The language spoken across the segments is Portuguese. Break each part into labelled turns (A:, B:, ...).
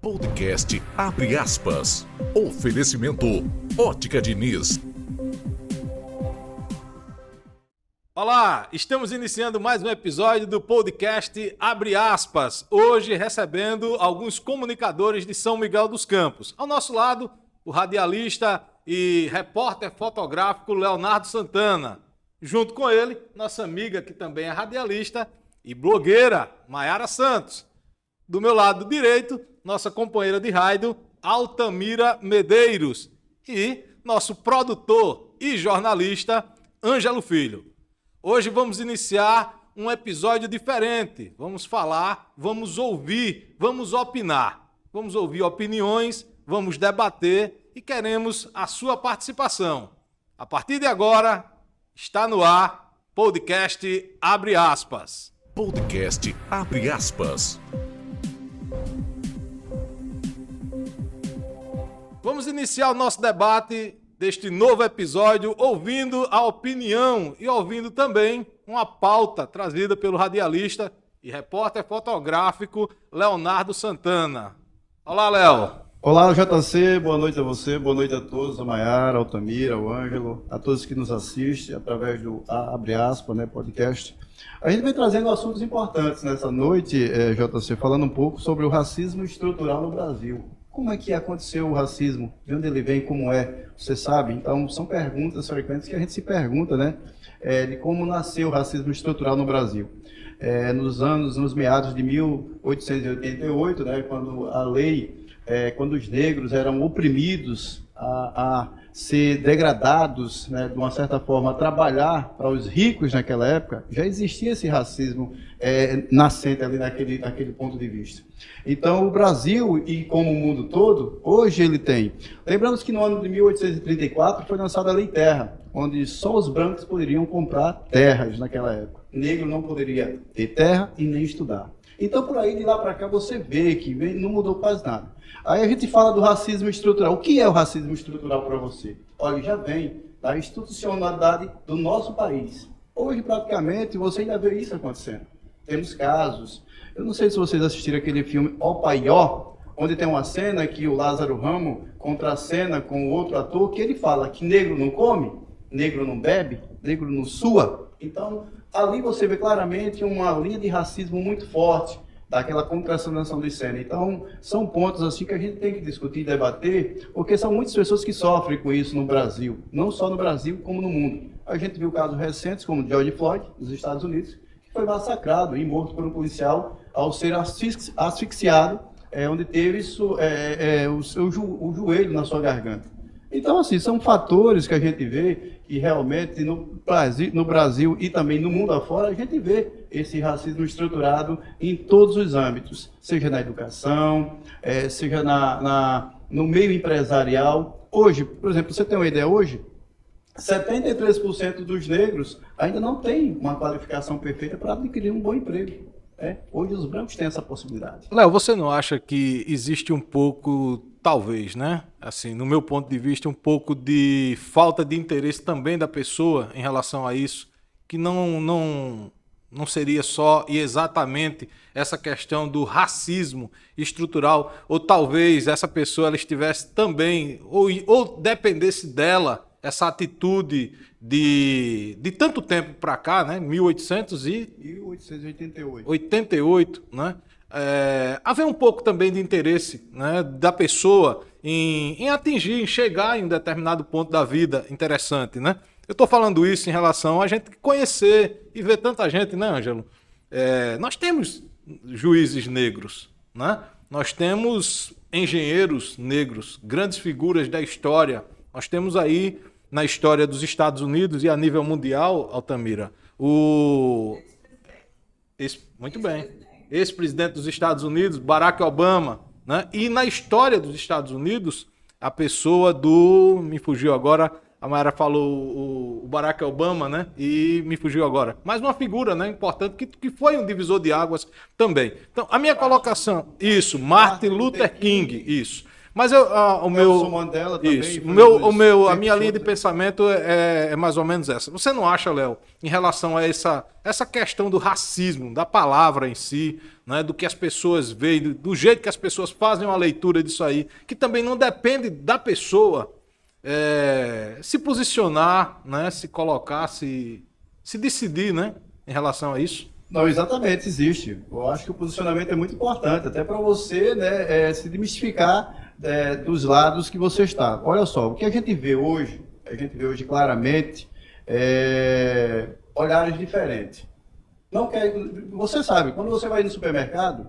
A: Podcast Abre Aspas. Oferecimento Ótica Diniz.
B: Olá, estamos iniciando mais um episódio do podcast Abre Aspas. Hoje recebendo alguns comunicadores de São Miguel dos Campos. Ao nosso lado, o radialista e repórter fotográfico Leonardo Santana. Junto com ele, nossa amiga que também é radialista e blogueira, Maiara Santos. Do meu lado direito, nossa companheira de rádio, Altamira Medeiros. E nosso produtor e jornalista, Ângelo Filho. Hoje vamos iniciar um episódio diferente. Vamos falar, vamos ouvir, vamos opinar. Vamos ouvir opiniões, vamos debater e queremos a sua participação. A partir de agora, está no ar, podcast Abre Aspas.
A: Podcast Abre Aspas.
B: Vamos iniciar o nosso debate deste novo episódio ouvindo a opinião e ouvindo também uma pauta trazida pelo radialista e repórter fotográfico Leonardo Santana. Olá, Léo.
C: Olá, JC, boa noite a você, boa noite a todos, a Maiara, a Altamira, o Ângelo, a todos que nos assistem através do Abre Aspas, podcast. A gente vem trazendo assuntos importantes nessa noite, JC, falando um pouco sobre o racismo estrutural no Brasil. Como é que aconteceu o racismo? De onde ele vem? Como é? Você sabe? Então, são perguntas frequentes que a gente se pergunta, né? De como nasceu o racismo estrutural no Brasil. Nos meados de 1888, né? Quando a lei, quando os negros eram oprimidos a ser degradados, né, de uma certa forma, a trabalhar para os ricos naquela época, já existia esse racismo nascente ali naquele ponto de vista. Então, o Brasil, e como o mundo todo, hoje ele tem. Lembramos que no ano de 1834 foi lançada a Lei Terra, onde só os brancos poderiam comprar terras naquela época. O negro não poderia ter terra e nem estudar. Então, por aí, de lá para cá, você vê que não mudou quase nada. Aí a gente fala do racismo estrutural. O que é o racismo estrutural para você? Olha, já vem da institucionalidade do nosso país. Hoje, praticamente, você ainda vê isso acontecendo. Temos casos. Eu não sei se vocês assistiram aquele filme Ó Pai Ó, onde tem uma cena que o Lázaro Ramos contracena com outro ator, que ele fala que negro não come, negro não bebe, negro não sua. Então, ali você vê claramente uma linha de racismo muito forte, daquela contracenação de cena. Então, são pontos assim que a gente tem que discutir e debater, porque são muitas pessoas que sofrem com isso no Brasil, não só no Brasil, como no mundo. A gente viu casos recentes, como George Floyd, nos Estados Unidos, que foi massacrado e morto por um policial ao ser asfixiado, onde teve o joelho na sua garganta. Então, assim, são fatores que a gente vê que realmente no Brasil e também no mundo afora, a gente vê esse racismo estruturado em todos os âmbitos, seja na educação, seja no meio empresarial. Hoje, por exemplo, você tem uma ideia hoje? 73% dos negros ainda não têm uma qualificação perfeita para adquirir um bom emprego. Hoje os brancos têm essa possibilidade.
B: Léo, você não acha que existe um pouco, talvez, né? Assim, no meu ponto de vista, um pouco de falta de interesse também da pessoa em relação a isso, que não seria só e exatamente essa questão do racismo estrutural, ou talvez essa pessoa ela estivesse também, ou dependesse dela, essa atitude de tanto tempo para cá, né? 1888, né? Haver um pouco também de interesse, né, da pessoa em atingir, em chegar em um determinado ponto da vida interessante, né? Eu estou falando isso em relação a gente conhecer e ver tanta gente, né, Ângelo? Nós temos juízes negros, né? Nós temos engenheiros negros, grandes figuras da história. Nós temos aí, na história dos Estados Unidos e a nível mundial, Altamira, muito bem, ex-presidente dos Estados Unidos, Barack Obama, né? E na história dos Estados Unidos, a pessoa me fugiu agora, a Mayara falou o Barack Obama, né? E me fugiu agora. Mas uma figura, né, importante, que foi um divisor de águas também. Então, a minha colocação, isso, Martin Luther King, isso. Mas o
C: Nelson Mandela também.
B: Isso.
C: Foi
B: A minha linha de pensamento é mais ou menos essa. Você não acha, Léo, em relação a essa questão do racismo, da palavra em si, né, do que as pessoas veem, do jeito que as pessoas fazem uma leitura disso aí, que também não depende da pessoa se posicionar, né, se colocar, se decidir, né, em relação a isso?
C: Não, exatamente, existe. Eu acho que o posicionamento é muito importante, até para você, né, se demistificar dos lados que você está. Olha só, o que a gente vê hoje claramente olhares diferentes. Não quer, você sabe, quando você vai no supermercado,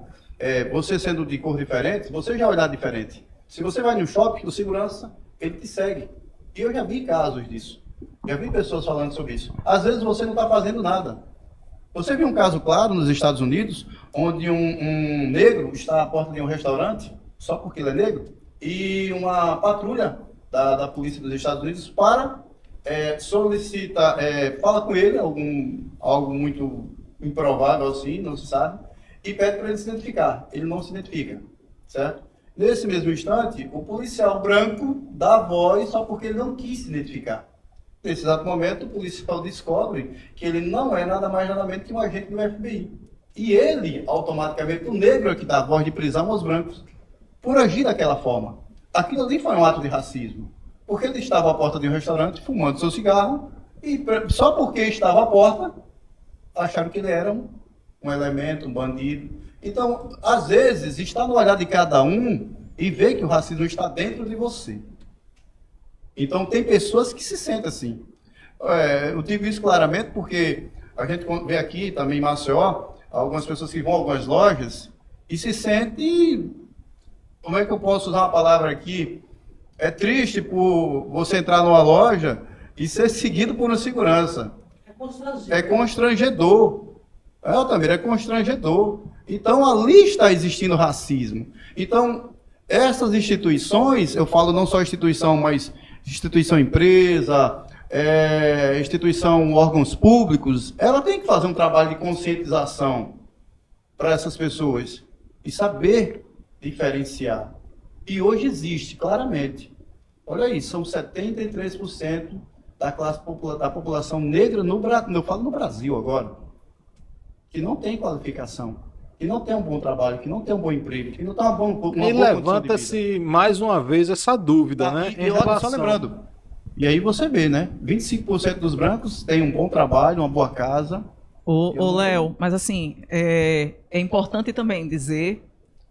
C: você sendo de cor diferente, você já olhar diferente. Se você vai no shopping, o segurança, ele te segue. E eu já vi casos disso. Já vi pessoas falando sobre isso. Às vezes você não está fazendo nada. Você viu um caso claro nos Estados Unidos, onde um negro está à porta de um restaurante, só porque ele é negro, e uma patrulha da polícia dos Estados Unidos solicita, fala com ele, algo muito improvável assim, não se sabe, e pede para ele se identificar. Ele não se identifica, certo? Nesse mesmo instante, o policial branco dá voz só porque ele não quis se identificar. Nesse exato momento, o policial descobre que ele não é nada mais nada menos que um agente do FBI. E ele, automaticamente, o negro é que dá voz de prisão aos brancos, por agir daquela forma. Aquilo ali foi um ato de racismo. Porque ele estava à porta de um restaurante, fumando seu cigarro, e só porque estava à porta, acharam que ele era um elemento, um bandido. Então, às vezes, está no olhar de cada um e vê que o racismo está dentro de você. Então, tem pessoas que se sentem assim. Eu digo isso claramente porque a gente vê aqui também em Maceió, algumas pessoas que vão a algumas lojas e se sentem, como é que eu posso usar uma palavra aqui? É triste por você entrar numa loja e ser seguido por uma segurança. É constrangedor. Altamira, é constrangedor. Então, ali está existindo racismo. Então, essas instituições, eu falo não só instituição, mas instituição empresa, instituição órgãos públicos, ela tem que fazer um trabalho de conscientização para essas pessoas e saber diferenciar. E hoje existe, claramente. Olha aí, são 73% da população negra, eu falo no Brasil agora, que não tem qualificação, que não tem um bom trabalho, que não tem um bom emprego, que não tem uma boa
B: E levanta-se mais uma vez essa dúvida, né?
C: E olha, só lembrando, e aí você vê, né? 25% dos brancos têm um bom trabalho, uma boa casa.
D: Ô Léo, mas assim, é importante também dizer,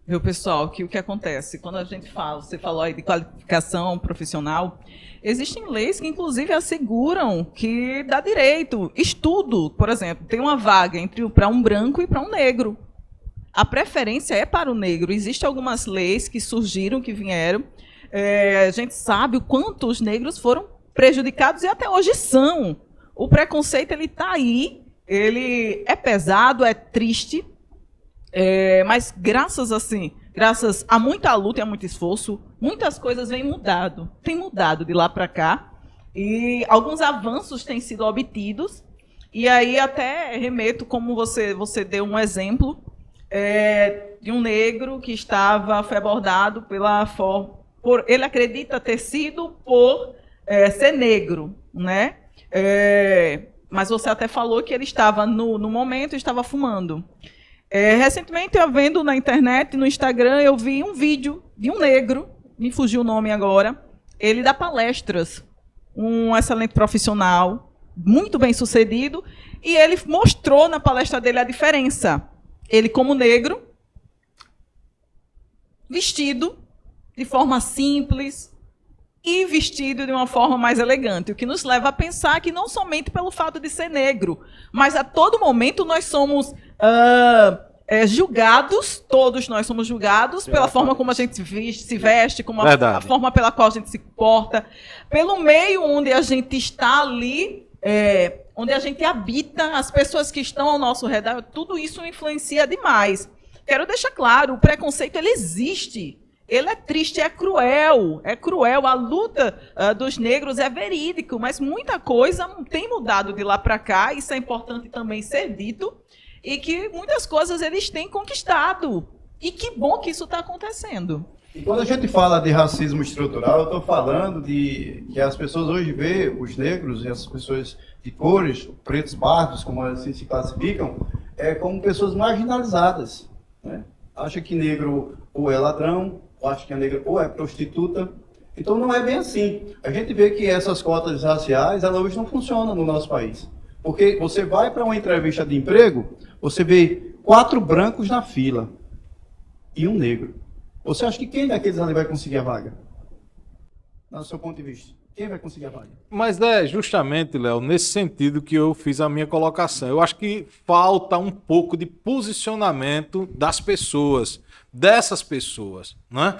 D: viu, pessoal, que o que acontece, quando a gente fala, você falou aí de qualificação profissional, existem leis que, inclusive, asseguram que dá direito. Estudo, por exemplo, tem uma vaga para um branco e para um negro. A preferência é para o negro. Existem algumas leis que surgiram, que vieram. A gente sabe o quanto os negros foram prejudicados e até hoje são. O preconceito ele está aí, ele é pesado, é triste, mas graças a muita luta e a muito esforço, muitas coisas têm mudado de lá para cá, e alguns avanços têm sido obtidos, e aí até remeto, como você deu um exemplo, de um negro que foi abordado ele acredita ter sido por ser negro, né? Mas você até falou que ele estava no momento, estava fumando. Recentemente, eu vendo na internet, no Instagram, eu vi um vídeo de um negro, me fugiu o nome agora, ele dá palestras, um excelente profissional, muito bem sucedido, e ele mostrou na palestra dele a diferença. Ele, como negro, vestido de forma simples e vestido de uma forma mais elegante, o que nos leva a pensar que não somente pelo fato de ser negro, mas a todo momento nós somos julgados, todos nós somos julgados pela forma como a gente se veste, como a forma pela qual a gente se porta, pelo meio onde a gente está ali, onde a gente habita, as pessoas que estão ao nosso redor, tudo isso influencia demais. Quero deixar claro, o preconceito ele existe, ele é triste, é cruel, a luta dos negros é verídico, mas muita coisa tem mudado de lá para cá, isso é importante também ser dito, e que muitas coisas eles têm conquistado. E que bom que isso está acontecendo.
C: E quando a gente fala de racismo estrutural, eu estou falando de que as pessoas hoje veem os negros e as pessoas de cores, pretos pardos, como assim se classificam, como pessoas marginalizadas, né? Acha que negro ou é ladrão, ou acha que negro ou é prostituta. Então não é bem assim. A gente vê que essas cotas raciais, elas hoje não funcionam no nosso país. Porque você vai para uma entrevista de emprego, você vê 4 brancos na fila e um negro. Você acha que quem daqueles ali vai conseguir a vaga? No seu ponto de vista. Quem vai conseguir a vaga?
B: Mas é justamente, Léo, nesse sentido que eu fiz a minha colocação. Eu acho que falta um pouco de posicionamento das pessoas, dessas pessoas, né?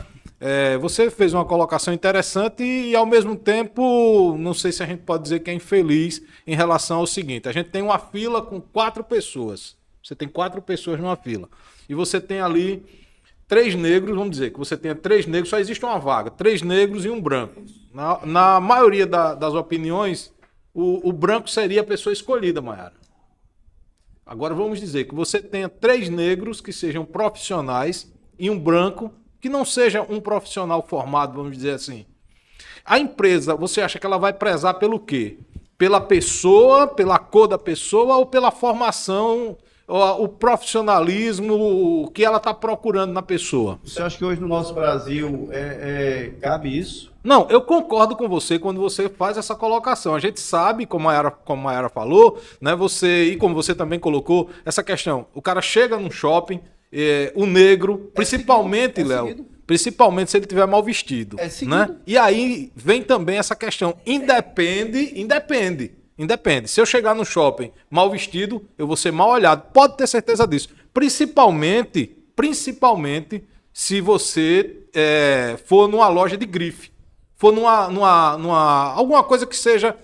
B: Você fez uma colocação interessante e, ao mesmo tempo, não sei se a gente pode dizer que é infeliz em relação ao seguinte. A gente tem uma fila com 4 pessoas. Você tem 4 pessoas numa fila. E você tem ali 3 negros, vamos dizer que você tenha 3 negros, só existe uma vaga, 3 negros e um branco. Na maioria das opiniões, o branco seria a pessoa escolhida, Mayara. Agora vamos dizer que você tenha 3 negros que sejam profissionais e um branco que não seja um profissional formado, vamos dizer assim. A empresa, você acha que ela vai prezar pelo quê? Pela pessoa, pela cor da pessoa ou pela formação, o profissionalismo que ela está procurando na pessoa?
C: Você acha que hoje no nosso Brasil cabe isso?
B: Não, eu concordo com você quando você faz essa colocação. A gente sabe, como a Mayara falou, né, e como você também colocou, essa questão. O cara chega num shopping, o negro, principalmente, Léo, principalmente se ele estiver mal vestido. Né? E aí vem também essa questão. Independe. Se eu chegar no shopping mal vestido, eu vou ser mal olhado. Pode ter certeza disso. Principalmente se você for numa loja de grife. For alguma coisa que seja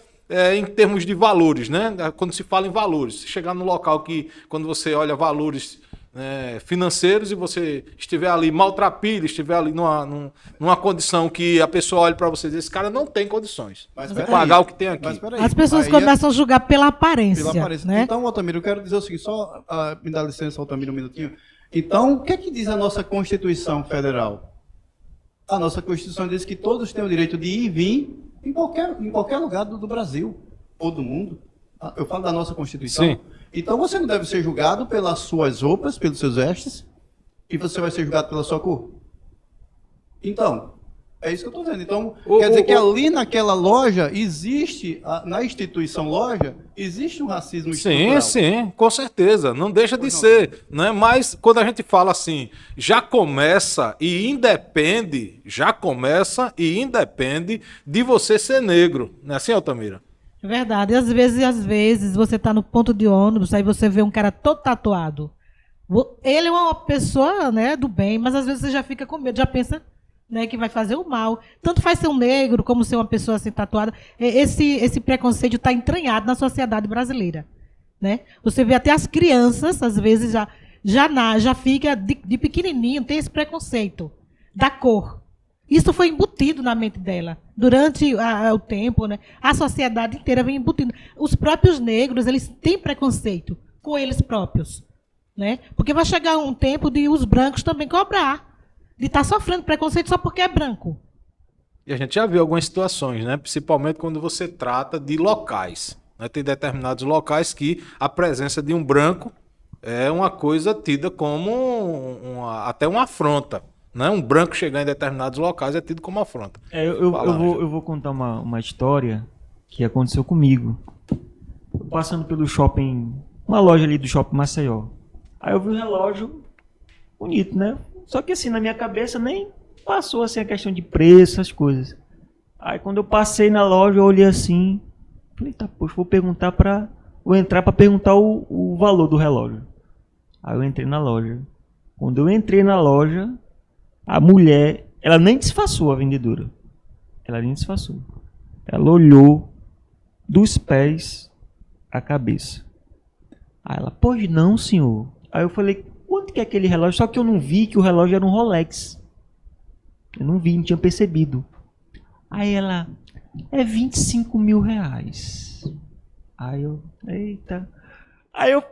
B: em termos de valores, né? Quando se fala em valores. Se chegar num local que, quando você olha valores financeiros e você estiver ali maltrapilho, estiver ali numa condição que a pessoa olha para você e diz, esse cara não tem condições de pagar o que tem aqui.
E: As pessoas começam a julgar pela aparência. Né?
C: Então, Altamiro, eu quero dizer o seguinte, só me dá licença, Altamiro, um minutinho. Então, o que é que diz a nossa Constituição Federal? A nossa Constituição diz que todos têm o direito de ir e vir em qualquer lugar do Brasil ou do mundo. Eu falo da nossa Constituição.
B: Sim.
C: Então você não deve ser julgado pelas suas roupas, pelos seus vestes, e você vai ser julgado pela sua cor. Então, é isso que eu estou dizendo. Então, quer dizer que ali naquela loja existe, na instituição loja, existe um racismo estrutural.
B: Sim, com certeza. Não deixa de ser. Né? Mas quando a gente fala assim, já começa e independe de você ser negro. Não é assim, Altamira?
E: É verdade. E às vezes, você está no ponto de ônibus, aí você vê um cara todo tatuado. Ele é uma pessoa, né, do bem, mas às vezes você já fica com medo, já pensa, né, que vai fazer o mal. Tanto faz ser um negro como ser uma pessoa assim tatuada. Esse preconceito está entranhado na sociedade brasileira. Né? Você vê até as crianças, às vezes, já fica de pequenininho, tem esse preconceito da cor. Isso foi embutido na mente dela. Durante o tempo, né, a sociedade inteira vem embutindo. Os próprios negros, eles têm preconceito com eles próprios. Né? Porque vai chegar um tempo de os brancos também cobrar. De estar sofrendo preconceito só porque é branco.
B: E a gente já viu algumas situações, né? Principalmente quando você trata de locais. Né? Tem determinados locais que a presença de um branco é uma coisa tida como até uma afronta. Né? Um branco chegar em determinados locais é tido como afronta.
F: Eu vou contar uma história que aconteceu comigo. Passando pelo shopping, uma loja ali do shopping Maceió. Aí eu vi um relógio bonito, né? Só que assim, na minha cabeça nem passou assim a questão de preço, essas coisas. Aí quando eu passei na loja, eu olhei assim, falei, tá, poxa, vou entrar para perguntar o valor do relógio. Aí eu entrei na loja. Quando eu entrei na loja, a mulher, ela nem disfarçou, a vendedora. Ela nem disfarçou. Ela olhou dos pés à cabeça. Aí ela, pois não, senhor. Aí eu falei, quanto que é aquele relógio? Só que eu não vi que o relógio era um Rolex. Eu não vi, não tinha percebido. Aí ela, é 25 mil reais. Aí eu, eita. Aí eu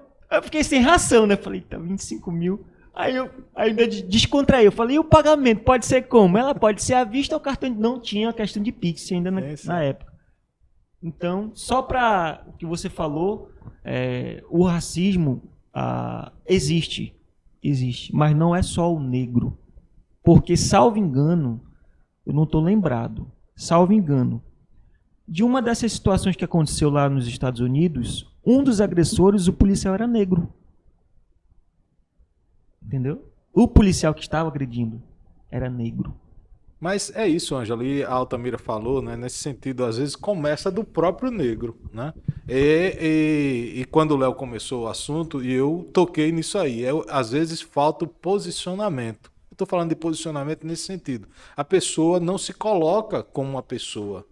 F: fiquei sem ração, né? Falei, tá, 25 mil. Aí eu ainda descontraí. Eu falei, e o pagamento pode ser como? Ela pode ser à vista ou cartão de... Não tinha a questão de Pix ainda na época. Então, só para o que você falou, o racismo existe, mas não é só o negro. Porque, salvo engano, eu não estou lembrado, salvo engano, de uma dessas situações que aconteceu lá nos Estados Unidos, um dos agressores, o policial era negro. Entendeu? O policial que estava agredindo era negro.
B: Mas é isso, Ângelo, e a Altamira falou, né? Nesse sentido, às vezes começa do próprio negro, né? E quando o Léo começou o assunto, e eu toquei nisso aí, às vezes falta o posicionamento. Eu estou falando de posicionamento nesse sentido. A pessoa não se coloca como uma pessoa,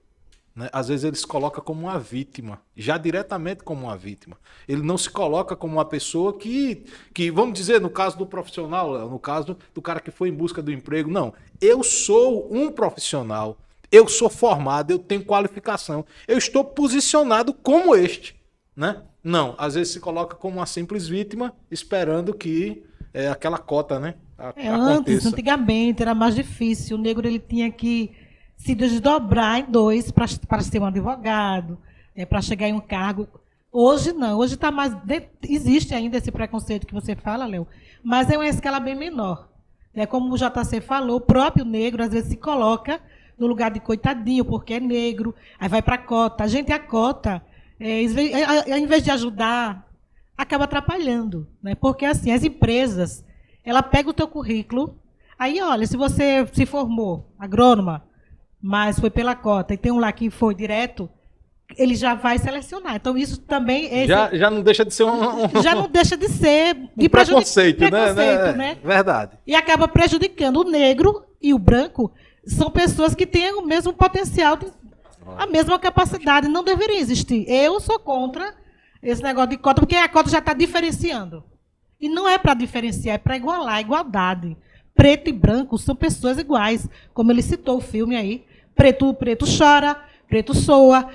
B: né? Às vezes ele se coloca como uma vítima, já diretamente como uma vítima. Ele não se coloca como uma pessoa que vamos dizer, no caso do profissional, Léo, no caso do cara que foi em busca do emprego, não. Eu sou um profissional, eu sou formado, eu tenho qualificação, eu estou posicionado como este, né? Não, às vezes se coloca como uma simples vítima, esperando que aquela cota, né, aconteça.
E: Antigamente era mais difícil, o negro ele tinha que se desdobrar em dois para ser um advogado, para chegar em um cargo. Hoje não, hoje está mais... Existe ainda esse preconceito que você fala, Léo, mas é uma escala bem menor. Como o JC falou, o próprio negro às vezes se coloca no lugar de coitadinho, porque é negro, aí vai para a cota. A gente, a cota, ao invés de ajudar, acaba atrapalhando. Né? Porque assim, as empresas, ela pega o teu currículo, aí olha, se você se formou agrônoma, mas foi pela cota, e tem um lá que foi direto, ele já vai selecionar. Então, isso também...
B: Já não deixa de ser
E: já não deixa de ser...
B: De preconceito, né? Verdade.
E: E acaba prejudicando. O negro e o branco são pessoas que têm o mesmo potencial, a mesma capacidade. Não deveria existir. Eu sou contra esse negócio de cota, porque a cota já está diferenciando. E não é para diferenciar, é para igualar, igualdade. Preto e branco são pessoas iguais. Como ele citou o filme aí. Preto chora, preto soa,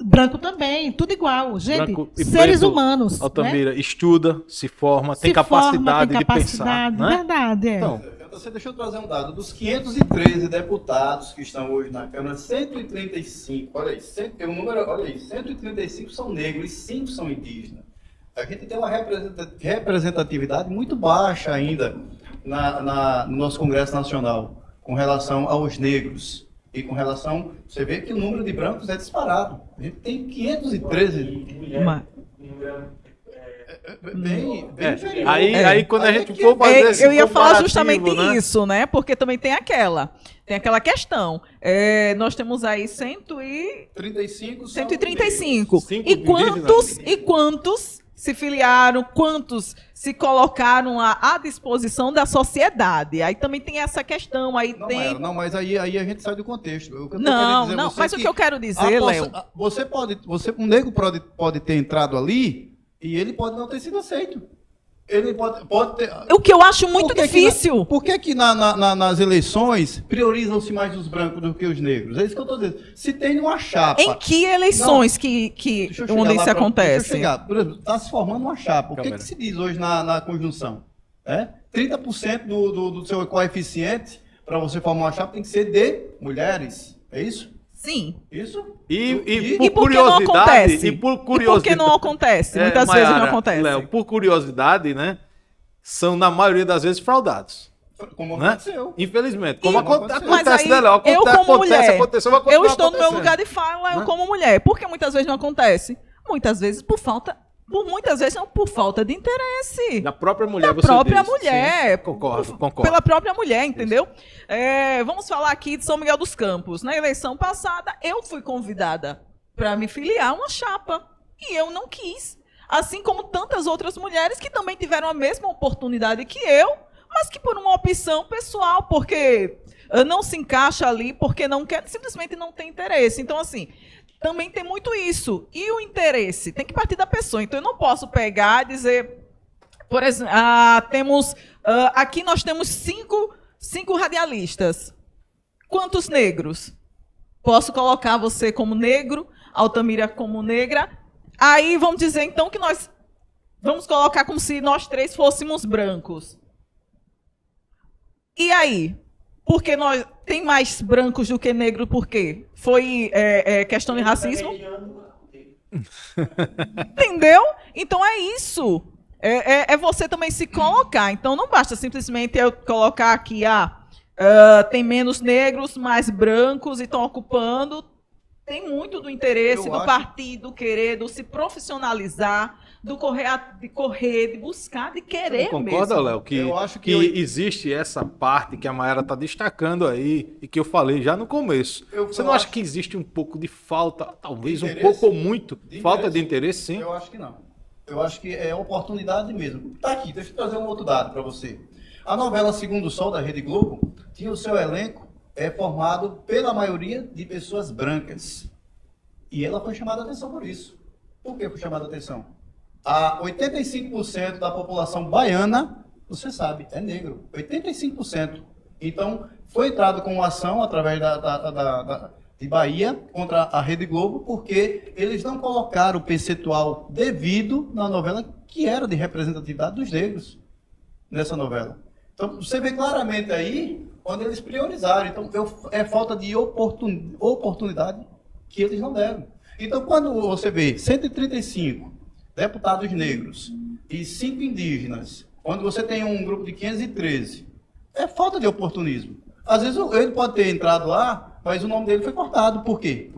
E: branco também, tudo igual. Gente, seres humanos.
B: Altamira, né? Estuda, se forma, tem capacidade de pensar. Né?
E: Verdade,
C: Então, você deixa eu trazer um dado. Dos 513 deputados que estão hoje na Câmara, 135, olha aí, tem um número, olha aí, 135 são negros e 5 são indígenas. A gente tem uma representatividade muito baixa ainda no nosso Congresso Nacional com relação aos negros. E com relação, você vê que o número de brancos é disparado. A gente tem 513.
B: Aí quando a gente for fazer esse
D: eu ia falar justamente
B: né?
D: isso, né? Porque também tem aquela questão. Nós temos aí 135. E quantos se filiaram, quantos se colocaram à disposição da sociedade? Aí também tem essa questão. Aí
C: mas aí a gente sai do contexto.
D: Mas o que eu quero dizer, Léo...
C: Um negro pode ter entrado ali e ele pode não ter sido aceito. Ele pode ter...
D: O que eu acho muito difícil.
C: Por que nas eleições priorizam-se mais os brancos do que os negros? É isso que eu estou dizendo. Se tem uma chapa...
D: Em que eleições onde isso acontece?
C: Por exemplo, está se formando uma chapa. O que se diz hoje na conjunção? 30% do seu coeficiente para você formar uma chapa tem que ser de mulheres. É isso?
D: Sim.
C: Isso?
B: E por curiosidade,
D: não acontece?
B: E por curiosidade,
D: e por que não acontece? Muitas vezes não acontece.
B: Léo, por curiosidade, né? São, na maioria das vezes, fraudados.
C: Como
B: né?
C: aconteceu.
B: Infelizmente. Como acontece,
D: aí,
B: né, Léo?
D: Eu como mulher, eu estou no meu
B: acontecendo.
D: lugar de fala, eu como mulher. Por que muitas vezes não acontece? Muitas vezes muitas vezes não por falta de interesse.
B: Da própria mulher,
D: da própria mulher.
B: Sim, concordo.
D: Pela própria mulher, entendeu? Vamos falar aqui de São Miguel dos Campos. Na eleição passada, eu fui convidada para me filiar a uma chapa. E eu não quis. Assim como tantas outras mulheres que também tiveram a mesma oportunidade que eu, mas que por uma opção pessoal, porque não se encaixa ali, porque não quer, simplesmente não tem interesse. Então, assim... Também tem muito isso. E o interesse? Tem que partir da pessoa. Então, eu não posso pegar e dizer... Por exemplo, aqui nós temos cinco radialistas. Quantos negros? Posso colocar você como negro, Altamira como negra. Aí, vamos dizer, então, que nós... Vamos colocar como se nós três fôssemos brancos. E aí? Porque nós tem mais brancos do que negros, por quê? Foi questão de racismo? Entendeu? Então é isso. É você também se colocar. Então não basta simplesmente eu colocar aqui, tem menos negros, mais brancos e estão ocupando. Tem muito do interesse do partido querer, do se profissionalizar, do correr, de buscar, de querer mesmo.
B: Concorda, Léo, que
C: Eu acho que
B: existe essa parte que a Mayara está destacando aí e que eu falei já no começo. Você não acha que existe um pouco de falta, talvez um pouco ou muito, falta de interesse, sim?
C: Eu acho que não. Eu acho que é oportunidade mesmo. Tá aqui, deixa eu trazer um outro dado para você. A novela Segundo o Sol, da Rede Globo, tinha o seu elenco formado pela maioria de pessoas brancas. E ela foi chamada a atenção por isso. Por que foi chamada a atenção? 85% da população baiana, você sabe, é negro. 85%. Então, foi entrado com uma ação através de Bahia contra a Rede Globo, porque eles não colocaram o percentual devido na novela, que era de representatividade dos negros, nessa novela. Então, você vê claramente aí onde eles priorizaram. Então, é falta de oportunidade que eles não deram. Então, quando você vê 135 deputados negros e 5 indígenas, quando você tem um grupo de 513, é falta de oportunismo. Às vezes ele pode ter entrado lá, mas o nome dele foi cortado. Por quê?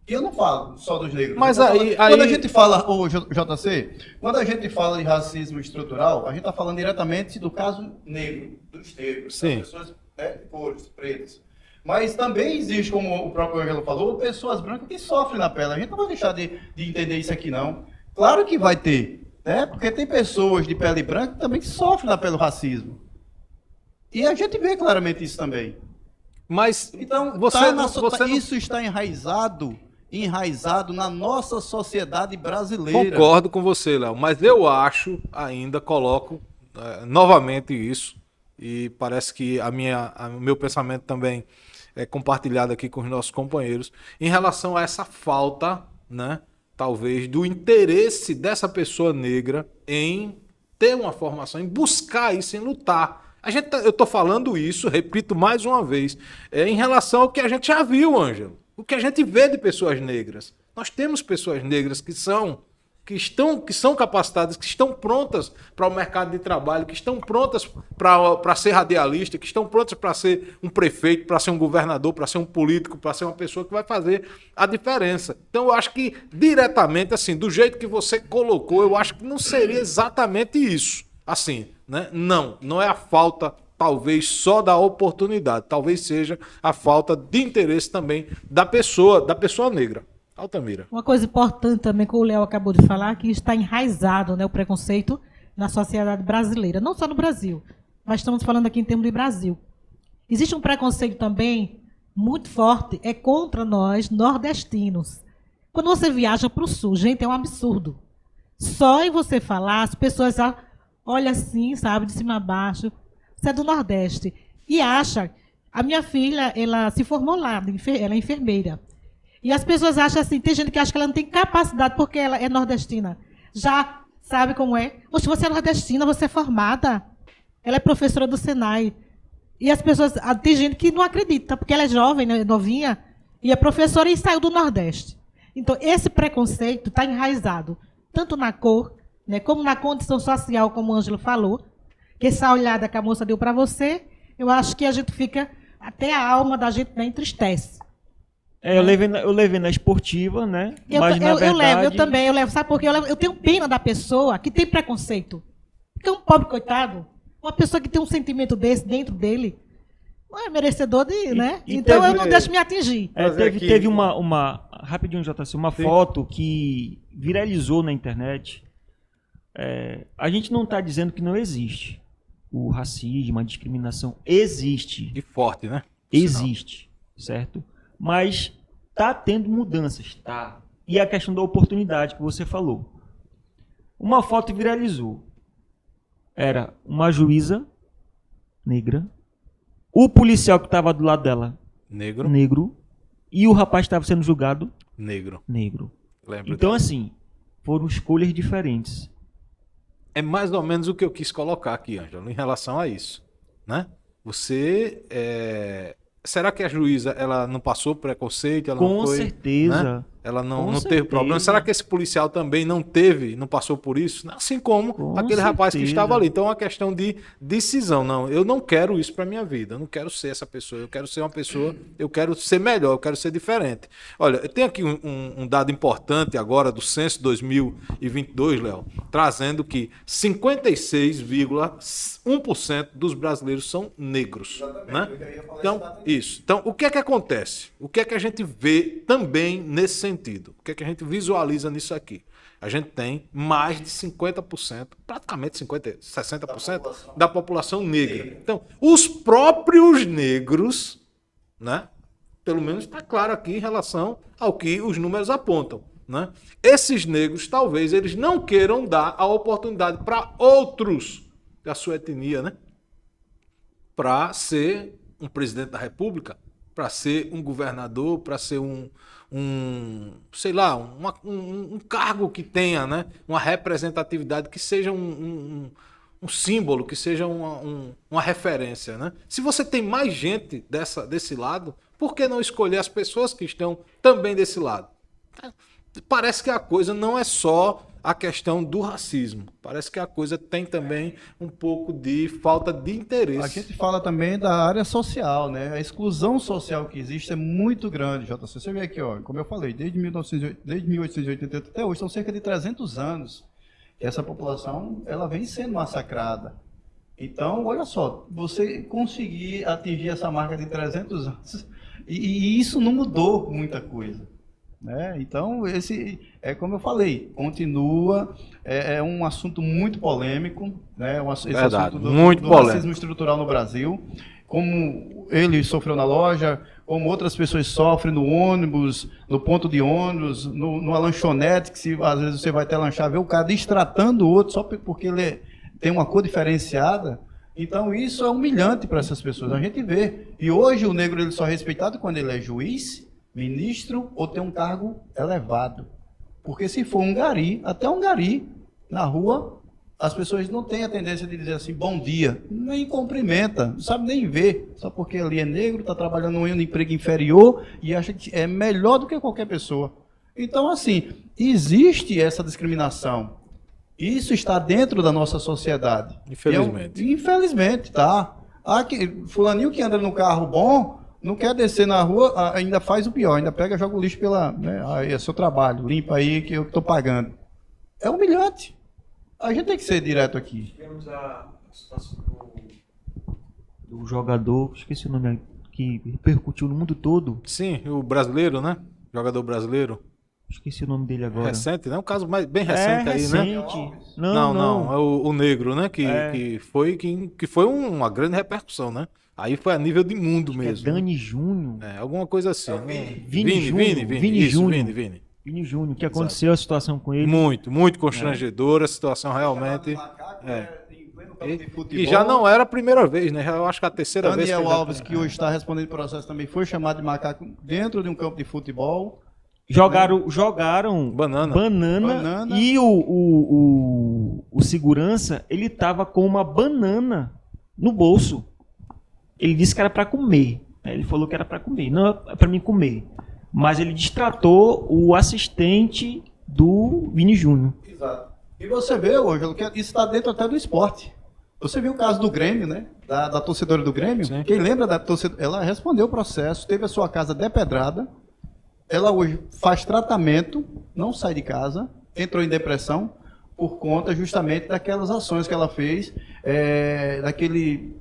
C: E eu não falo só dos negros.
B: Mas
C: quando a gente fala, JC, quando a gente fala de racismo estrutural, a gente está falando diretamente do caso negro, dos negros, das pessoas de cores, pretas. Mas também existe, como o próprio Angelo falou, pessoas brancas que sofrem na pele. A gente não vai deixar de entender isso aqui, não. Claro que vai ter, né? Porque tem pessoas de pele branca que também sofrem na pele do racismo. E a gente vê claramente isso também.
B: Mas
C: então, isso está enraizado na nossa sociedade brasileira.
B: Concordo com você, Léo, mas eu acho, coloco novamente isso, e parece que o meu pensamento também é compartilhado aqui com os nossos companheiros, em relação a essa falta, né, talvez, do interesse dessa pessoa negra em ter uma formação, em buscar isso, em lutar. Eu estou falando isso, repito mais uma vez, em relação ao que a gente já viu, Ângelo. O que a gente vê de pessoas negras. Nós temos pessoas negras que são capacitadas, que estão prontas para o mercado de trabalho, que estão prontas para ser radialista, que estão prontas para ser um prefeito, para ser um governador, para ser um político, para ser uma pessoa que vai fazer a diferença. Então eu acho que diretamente, assim, do jeito que você colocou, eu acho que não seria exatamente isso. Assim, né? Não é a falta, talvez, só da oportunidade. Talvez seja a falta de interesse também da pessoa negra. Altamira.
E: Uma coisa importante também que o Léo acabou de falar, que está enraizado, né, o preconceito na sociedade brasileira. Não só no Brasil, mas estamos falando aqui em termos de Brasil. Existe um preconceito também muito forte, contra nós, nordestinos. Quando você viaja para o sul, gente, é um absurdo. Só em você falar, as pessoas olham assim, sabe, de cima a baixo. Você é do Nordeste. E acha... A minha filha, ela se formou lá, ela é enfermeira. E as pessoas acham assim, tem gente que acha que ela não tem capacidade porque ela é nordestina. Já sabe como é? Poxa, você é nordestina, você é formada. Ela é professora do Senai. E as pessoas... Tem gente que não acredita, porque ela é jovem, né, novinha, e é professora e saiu do Nordeste. Então, esse preconceito está enraizado, tanto na cor, né, como na condição social, como o Ângelo falou, que essa olhada que a moça deu para você, eu acho que a gente fica... Até a alma da gente, né, entristece.
F: Eu levei na esportiva, né? Mas, na verdade...
E: Eu levo. Sabe por quê? Eu tenho pena da pessoa que tem preconceito. Porque é um pobre coitado, uma pessoa que tem um sentimento desse dentro dele, não é merecedor de, né? Então eu não deixo me atingir.
F: Teve uma rapidinho, JC, uma foto que viralizou na internet. A gente não está dizendo que não existe. O racismo, a discriminação existe.
B: E forte, né?
F: Existe, certo? Mas está tendo mudanças, tá? E a questão da oportunidade que você falou. Uma foto viralizou. Era uma juíza negra, o policial que estava do lado dela, negro, e o rapaz que estava sendo julgado, negro.
B: Lembro
F: então, assim, foram escolhas diferentes.
B: É mais ou menos o que eu quis colocar aqui, Ângelo, em relação a isso. né? Você... Será que a juíza ela não passou preconceito? Ela
F: Com
B: não foi,
F: certeza.
B: Né? Ela não
F: Com
B: teve
F: certeza.
B: problema. Será que esse policial também não passou por isso? Assim como
F: Com
B: aquele rapaz que
F: certeza.
B: estava ali. Então é uma questão de decisão. Não, eu não quero isso para minha vida. Eu não quero ser essa pessoa. Eu quero ser uma pessoa, eu quero ser melhor, eu quero ser diferente. Olha, eu tenho aqui um dado importante agora do censo 2022, Léo, trazendo que 56,1% dos brasileiros são negros. Né? Então, isso. Então, o que é que acontece? O que é que a gente vê também nesse sentido? O que é que a gente visualiza nisso aqui? A gente tem mais de 50%, praticamente 60% da população negra. Então, os próprios negros, né? Pelo menos está claro aqui em relação ao que os números apontam, né? Esses negros, talvez, eles não queiram dar a oportunidade para outros da sua etnia, né? Para ser um presidente da República, para ser um governador, para ser sei lá, um cargo que tenha, né, uma representatividade, que seja um símbolo, que seja uma referência. Né? Se você tem mais gente desse lado, por que não escolher as pessoas que estão também desse lado? Parece que a coisa não é só a questão do racismo. Parece que a coisa tem também um pouco de falta de interesse.
C: A gente fala também da área social, né? A exclusão social que existe é muito grande, JC. Você vê aqui, ó, como eu falei, desde 1888 até hoje, são cerca de 300 anos que essa população ela vem sendo massacrada. Então, olha só, você conseguir atingir essa marca de 300 anos, e isso não mudou muita coisa. Né? Então, esse como eu falei, continua, é um assunto muito polêmico, né? Esse
B: Verdade,
C: assunto
B: muito
C: do
B: polêmico.
C: racismo estrutural no Brasil, como ele sofreu na loja, como outras pessoas sofrem no ônibus, no ponto de ônibus, numa lanchonete, que às vezes você vai até lanchar, ver o cara destratando o outro só porque ele tem uma cor diferenciada. Então, isso é humilhante para essas pessoas, a gente vê. E hoje o negro ele só é respeitado quando ele é juiz, ministro ou tem um cargo elevado. Porque se for um gari, até um gari, na rua, as pessoas não têm a tendência de dizer assim, bom dia, nem cumprimenta, não sabe nem ver, só porque ali é negro, está trabalhando em um emprego inferior e acha que é melhor do que qualquer pessoa. Então, assim, existe essa discriminação. Isso está dentro da nossa sociedade.
B: Infelizmente.
C: Infelizmente, tá? Fulaninho que anda no carro bom, não quer descer na rua, ainda faz o pior, ainda pega e joga o lixo aí é seu trabalho, limpa aí que eu estou pagando. É humilhante. A gente tem que ser direto aqui.
F: Tivemos a situação do jogador, esqueci o nome, que repercutiu no mundo todo.
B: Sim, o brasileiro, né? Jogador brasileiro.
F: Esqueci o nome dele agora.
B: Recente, né? Um caso bem recente aí, né?
F: Recente.
B: Não. É o negro, né? Que foi uma grande repercussão, né? Aí foi a nível de mundo mesmo.
F: É Dani Júnior.
B: Alguma coisa assim.
F: Vini Júnior. Vini Júnior, que aconteceu a situação com ele.
B: Muito constrangedora a situação realmente. E já não era a primeira vez, né? Eu acho que a terceira vez.
C: Daniel Alves, que hoje está respondendo processo, também foi chamado de macaco dentro de um campo de futebol.
B: Jogaram
F: banana. E o segurança, ele tava com uma banana no bolso. Ele disse que era para comer. Ele falou que era para comer. Não é para mim comer. Mas ele distratou o assistente do Vini Júnior.
C: Exato. E você vê, Ângelo, que isso está dentro até do esporte. Você viu o caso do Grêmio, né? Da torcedora do Grêmio? Sim. Quem lembra da torcedora? Ela respondeu o processo, teve a sua casa depedrada. Ela hoje faz tratamento, não sai de casa, entrou em depressão por conta justamente daquelas ações que ela fez, daquele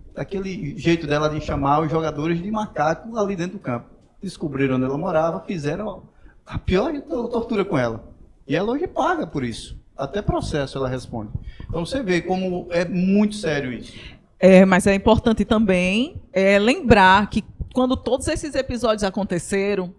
C: jeito dela de chamar os jogadores de macaco ali dentro do campo. Descobriram onde ela morava, fizeram a pior tortura com ela. E ela hoje paga por isso. Até processo ela responde. Então você vê como é muito sério isso.
D: Mas é importante também lembrar que quando todos esses episódios aconteceram,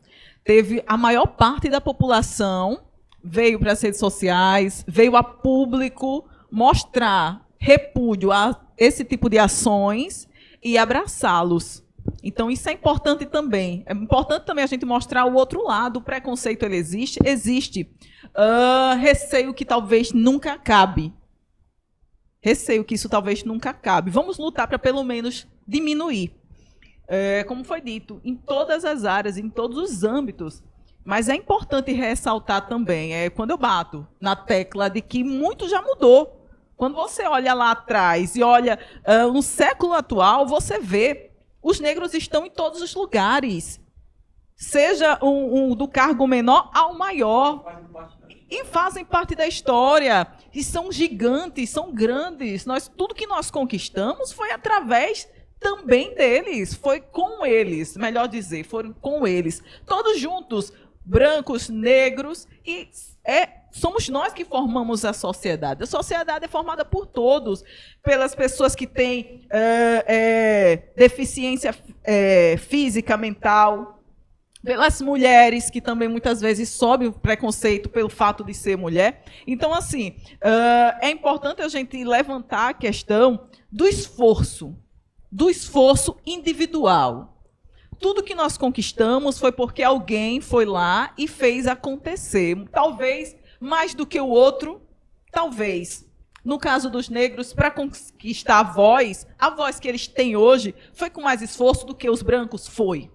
D: teve a maior parte da população veio para as redes sociais, veio a público mostrar repúdio a esse tipo de ações e abraçá-los. Então, isso é importante também. É importante também a gente mostrar o outro lado. O preconceito, ele existe. Receio que talvez nunca acabe. Receio que isso talvez nunca acabe. Vamos lutar para pelo menos diminuir. Como foi dito, em todas as áreas, em todos os âmbitos. Mas é importante ressaltar também, quando eu bato na tecla de que muito já mudou. Quando você olha lá atrás e olha no século atual, você vê os negros estão em todos os lugares. Seja do cargo menor ao maior. E fazem parte da história. E são gigantes, são grandes. Tudo que nós conquistamos foi através também deles. Foi com eles, melhor dizer, foram com eles. Todos juntos, brancos, negros, e somos nós que formamos a sociedade. A sociedade é formada por todos, pelas pessoas que têm deficiência física, mental, pelas mulheres, que também muitas vezes sobe o preconceito pelo fato de ser mulher. Então, assim, é importante a gente levantar a questão do esforço individual. Tudo que nós conquistamos foi porque alguém foi lá e fez acontecer. Talvez mais do que o outro, talvez. No caso dos negros, para conquistar a voz que eles têm hoje, foi com mais esforço do que os brancos? Foi.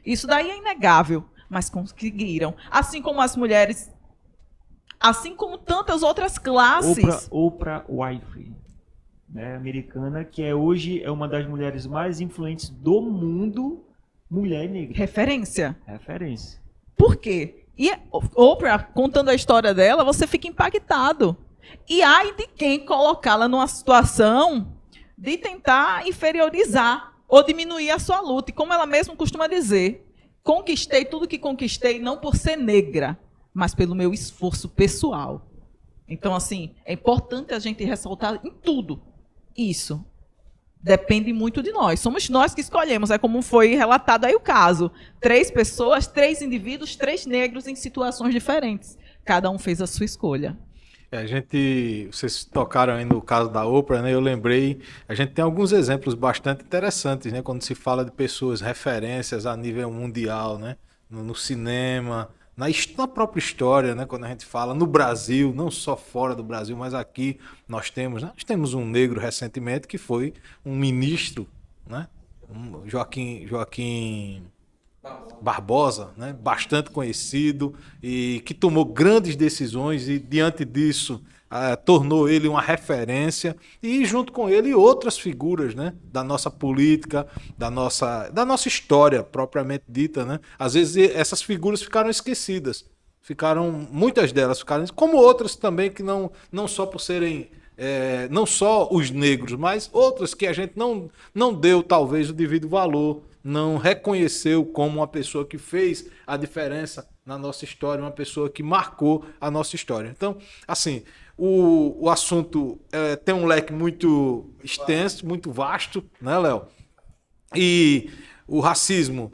D: Isso daí é inegável, mas conseguiram. Assim como as mulheres, assim como tantas outras classes.
F: Oprah Winfrey, né, americana, que hoje é uma das mulheres mais influentes do mundo, mulher negra.
D: Referência.
F: Por
D: quê? E Oprah, contando a história dela, você fica impactado. E ai de quem colocá-la numa situação de tentar inferiorizar ou diminuir a sua luta. E como ela mesma costuma dizer, conquistei tudo que conquistei não por ser negra, mas pelo meu esforço pessoal. Então, assim, é importante a gente ressaltar em tudo isso. Depende muito de nós. Somos nós que escolhemos. É como foi relatado aí o caso. 3 pessoas, 3 indivíduos, 3 negros em situações diferentes. Cada um fez a sua escolha.
B: Vocês tocaram aí no caso da Oprah, né? Eu lembrei, a gente tem alguns exemplos bastante interessantes, né? Quando se fala de pessoas, referências a nível mundial, né? No cinema, na própria história, né? Quando a gente fala no Brasil, não só fora do Brasil, mas aqui nós temos um negro recentemente que foi um ministro, né? Joaquim Barbosa, né? Bastante conhecido e que tomou grandes decisões e diante disso tornou ele uma referência e junto com ele outras figuras, né? Da nossa política, da nossa história propriamente dita, né? Às vezes essas figuras ficaram esquecidas, muitas delas ficaram, como outras também que não só por serem não só os negros, mas outras que a gente não deu talvez o devido valor, não reconheceu como uma pessoa que fez a diferença na nossa história, uma pessoa que marcou a nossa história. Então, assim, o assunto tem um leque muito extenso, muito vasto, né, Léo? E o racismo,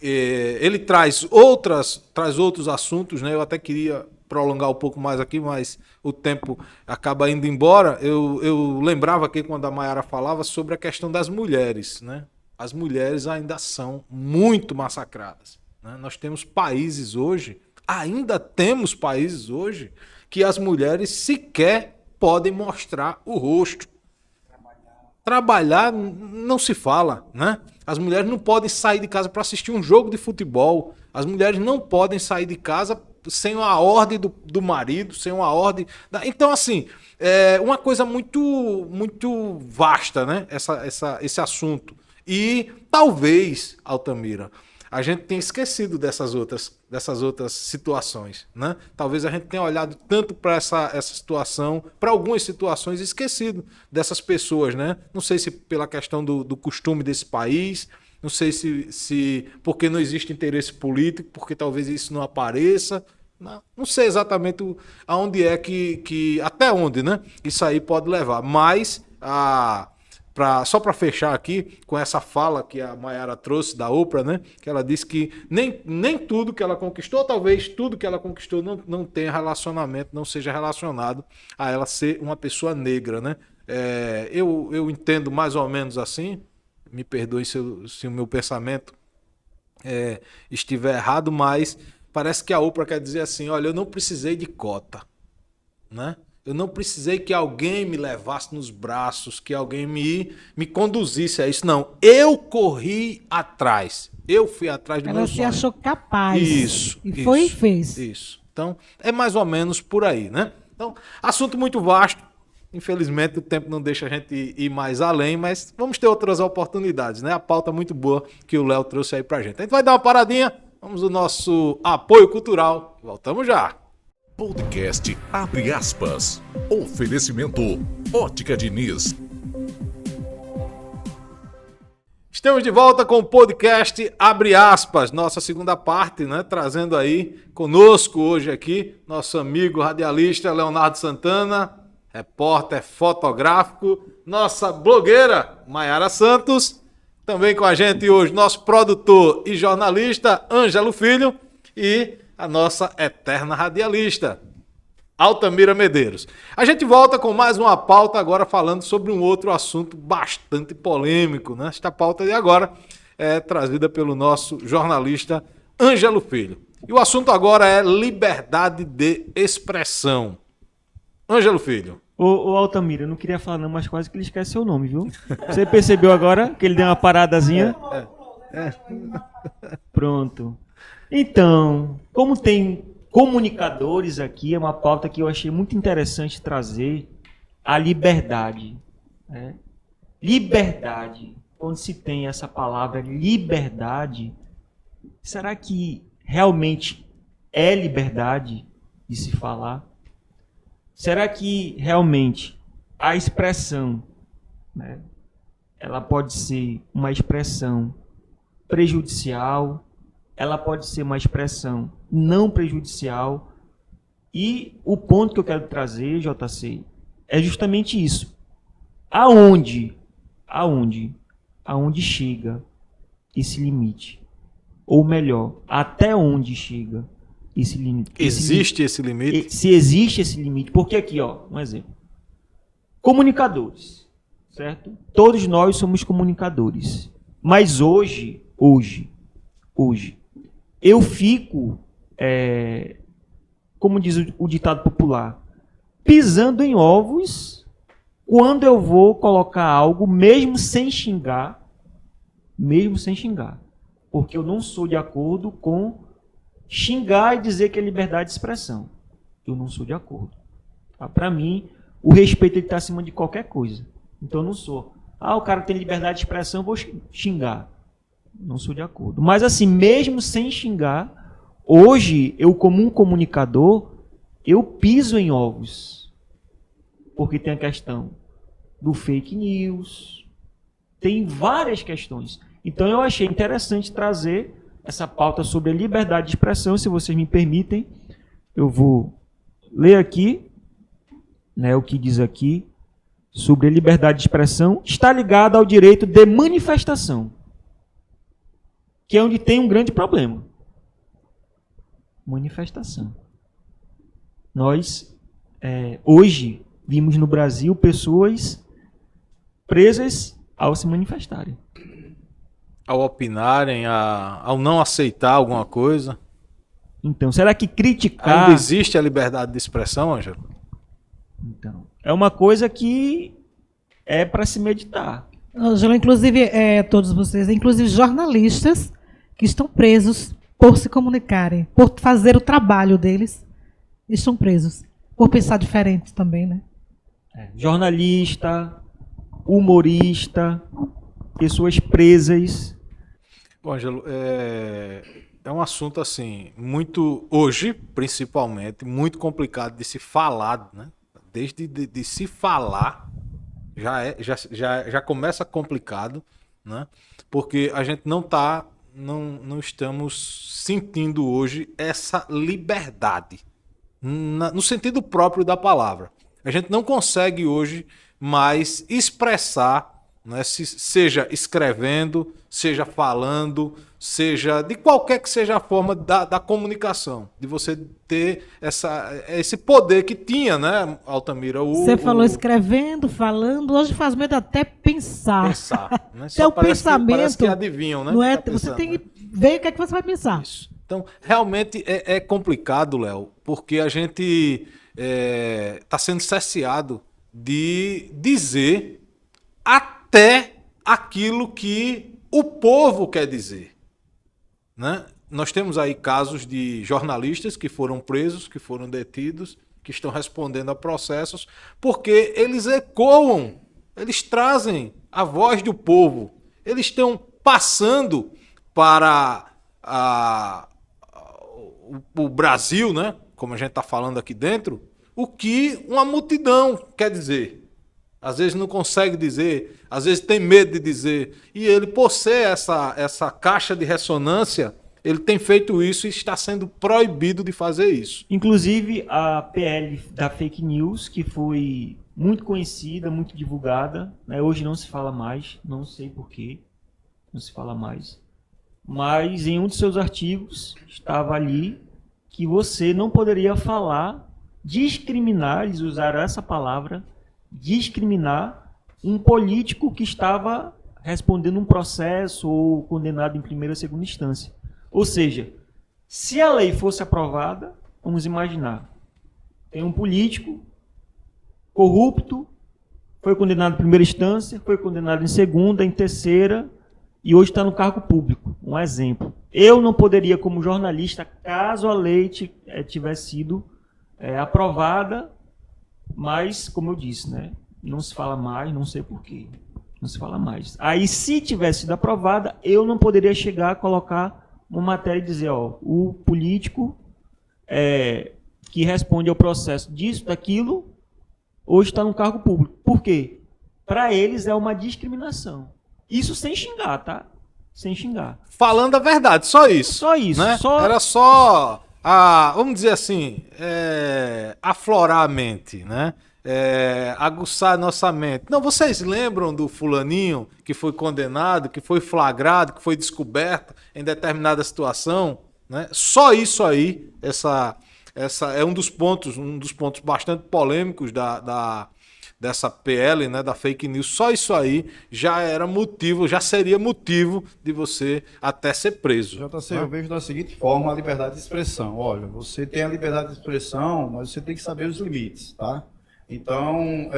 B: ele traz outros assuntos, né? Eu até queria prolongar um pouco mais aqui, mas o tempo acaba indo embora. Eu lembrava aqui quando a Mayara falava sobre a questão das mulheres, né? As mulheres ainda são muito massacradas, né? Nós temos países hoje, que as mulheres sequer podem mostrar o rosto. Trabalhar não se fala, né? As mulheres não podem sair de casa para assistir um jogo de futebol. As mulheres não podem sair de casa sem a ordem do marido, sem uma ordem... Então, assim, é uma coisa muito, muito vasta, né? Esse assunto. E talvez, Altamira, a gente tenha esquecido dessas outras situações, né? Talvez a gente tenha olhado tanto para essa situação, para algumas situações, e esquecido dessas pessoas, né? Não sei se pela questão do costume desse país, não sei se porque não existe interesse político, porque talvez isso não apareça. Não sei exatamente aonde até onde, né? Isso aí pode levar. Mas só para fechar aqui com essa fala que a Mayara trouxe da Oprah, né? Que ela disse que nem tudo que ela conquistou, talvez tudo que ela conquistou não tenha relacionamento, não seja relacionado a ela ser uma pessoa negra, né? Eu entendo mais ou menos assim, me perdoe se o meu pensamento estiver errado, mas parece que a Oprah quer dizer assim, olha, eu não precisei de cota, né? Eu não precisei que alguém me levasse nos braços, que alguém me conduzisse a isso. Não, eu corri atrás. Eu fui atrás do meu
E: Ela
B: sonho.
E: se achou capaz.
B: Isso.
E: E foi e fez.
B: Isso. Então, é mais ou menos por aí, né? Então, assunto muito vasto. Infelizmente, o tempo não deixa a gente ir mais além, mas vamos ter outras oportunidades, né? A pauta muito boa que o Léo trouxe aí pra gente. A gente vai dar uma paradinha, vamos ao nosso apoio cultural. Voltamos já.
A: Podcast Abre Aspas. Oferecimento Ótica Diniz.
B: Estamos de volta com o podcast Abre Aspas, nossa segunda parte, né? Trazendo aí conosco hoje aqui nosso amigo radialista Leonardo Santana, repórter fotográfico, nossa blogueira Maiara Santos, também com a gente hoje nosso produtor e jornalista Ângelo Filho e a nossa eterna radialista Altamira Medeiros. A gente volta com mais uma pauta agora falando sobre um outro assunto bastante polêmico, né? Esta pauta de agora é trazida pelo nosso jornalista Ângelo Filho. E o assunto agora é liberdade de expressão. Ângelo Filho.
F: Ô Altamira, eu não queria falar não, mas quase que ele esquece seu nome, viu? Você percebeu agora que ele deu uma paradazinha? Pronto. Então, como tem comunicadores aqui, é uma pauta que eu achei muito interessante trazer, a liberdade. Né? Liberdade. Quando se tem essa palavra liberdade, será que realmente é liberdade de se falar? Será que realmente a expressão, né, ela pode ser uma expressão prejudicial, ela pode ser uma expressão não prejudicial? E o ponto que eu quero trazer, JC, é justamente isso. Aonde chega esse limite? Ou melhor, até onde chega esse limite?
B: Existe esse limite?
F: Se existe esse limite. Porque aqui, ó, um exemplo. Comunicadores, certo? Todos nós somos comunicadores. Mas hoje, eu fico, como diz o ditado popular, pisando em ovos quando eu vou colocar algo, mesmo sem xingar, porque eu não sou de acordo com xingar e dizer que é liberdade de expressão. Eu não sou de acordo. Tá? Para mim, o respeito está acima de qualquer coisa. Então eu não sou. O cara tem liberdade de expressão, eu vou xingar. Não sou de acordo. Mas assim, mesmo sem xingar, hoje, eu como um comunicador, eu piso em ovos. Porque tem a questão do fake news, tem várias questões. Então eu achei interessante trazer essa pauta sobre a liberdade de expressão. Se vocês me permitem, eu vou ler aqui, né, o que diz aqui sobre a liberdade de expressão. Está ligada ao direito de manifestação, que é onde tem um grande problema. Manifestação. Nós, hoje, vimos no Brasil pessoas presas ao se manifestarem.
B: Ao opinarem, ao não aceitar alguma coisa.
F: Então, será que criticar...
B: Ainda existe a liberdade de expressão, Ângelo?
F: Então, é uma coisa que é para se meditar.
E: Ângelo, inclusive, todos vocês, inclusive jornalistas que estão presos por se comunicarem, por fazer o trabalho deles, estão presos. Por pensar diferente também, né?
F: Jornalista, humorista, pessoas presas.
B: Bom, Ângelo, é um assunto assim, muito, hoje, principalmente, muito complicado de se falar, né? Desde de se falar, já começa complicado, né? Porque a gente não estamos sentindo hoje essa liberdade, no sentido próprio da palavra. A gente não consegue hoje mais expressar, né, seja escrevendo, seja falando, seja de qualquer que seja a forma da comunicação, de você ter esse poder que tinha, né, Altamira?
E: Você falou escrevendo, falando, hoje faz medo até pensar.
B: Né?
E: Até o pensamento.
B: Parece que adivinham, né?
E: Não é,
B: tá
E: você
B: pensando,
E: tem
B: né?
E: que ver o que é que você vai pensar.
B: Isso. Então, realmente é complicado, Léo, porque a gente está sendo cerceado de dizer até aquilo que o povo quer dizer, né? Nós temos aí casos de jornalistas que foram presos, que foram detidos, que estão respondendo a processos, porque eles ecoam, eles trazem a voz do povo, eles estão passando para o Brasil, né? Como a gente está falando aqui dentro, o que uma multidão quer dizer. Às vezes não consegue dizer, às vezes tem medo de dizer. E ele, por ser essa caixa de ressonância, ele tem feito isso e está sendo proibido de fazer isso.
F: Inclusive, a PL da fake news, que foi muito conhecida, muito divulgada, né? Hoje não se fala mais, não sei porquê, não se fala mais. Mas em um dos seus artigos estava ali que você não poderia falar, discriminar, eles usaram essa palavra, discriminar um político que estava respondendo um processo ou condenado em primeira ou segunda instância. Ou seja, se a lei fosse aprovada, vamos imaginar, tem um político corrupto, foi condenado em primeira instância, foi condenado em segunda, em terceira, e hoje está no cargo público. Um exemplo. Eu não poderia, como jornalista, caso a lei tivesse sido aprovada, mas, como eu disse, né, não se fala mais, não sei porquê, não se fala mais. Aí, se tivesse sido aprovada, eu não poderia chegar a colocar uma matéria e dizer, ó, o político que responde ao processo disso, daquilo, hoje está no cargo público. Por quê? Para eles é uma discriminação. Isso sem xingar, tá? Sem xingar.
B: Falando a verdade, só isso.
F: Só isso.
B: Né?
F: Só...
B: Era só, vamos dizer assim, aflorar a mente, né? Aguçar a nossa mente. Não, vocês lembram do fulaninho que foi condenado, que foi flagrado, que foi descoberto em determinada situação? Né? Só isso aí, essa é um dos pontos bastante polêmicos dessa PL, né, da fake news. Só isso aí já seria motivo de você até ser preso.
C: JC, eu vejo da seguinte forma a liberdade de expressão. Olha, você tem a liberdade de expressão, mas você tem que saber os limites, tá? Então,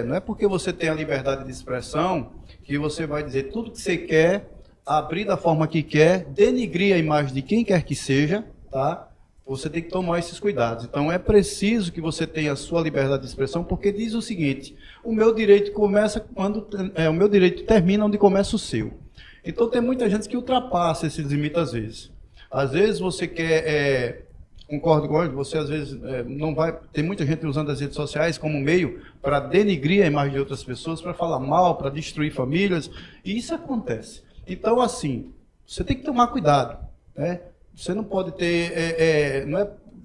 C: não é porque você tem a liberdade de expressão que você vai dizer tudo que você quer, abrir da forma que quer, denigrir a imagem de quem quer que seja, tá? Você tem que tomar esses cuidados. Então, é preciso que você tenha a sua liberdade de expressão, porque diz o seguinte: o meu direito começa o meu direito termina onde começa o seu. Então, tem muita gente que ultrapassa esses limites às vezes. Às vezes você quer, concordo com ele, você às vezes não vai. Tem muita gente usando as redes sociais como meio para denigrir a imagem de outras pessoas, para falar mal, para destruir famílias. E isso acontece. Então, assim, você tem que tomar cuidado, né? Você não pode ter...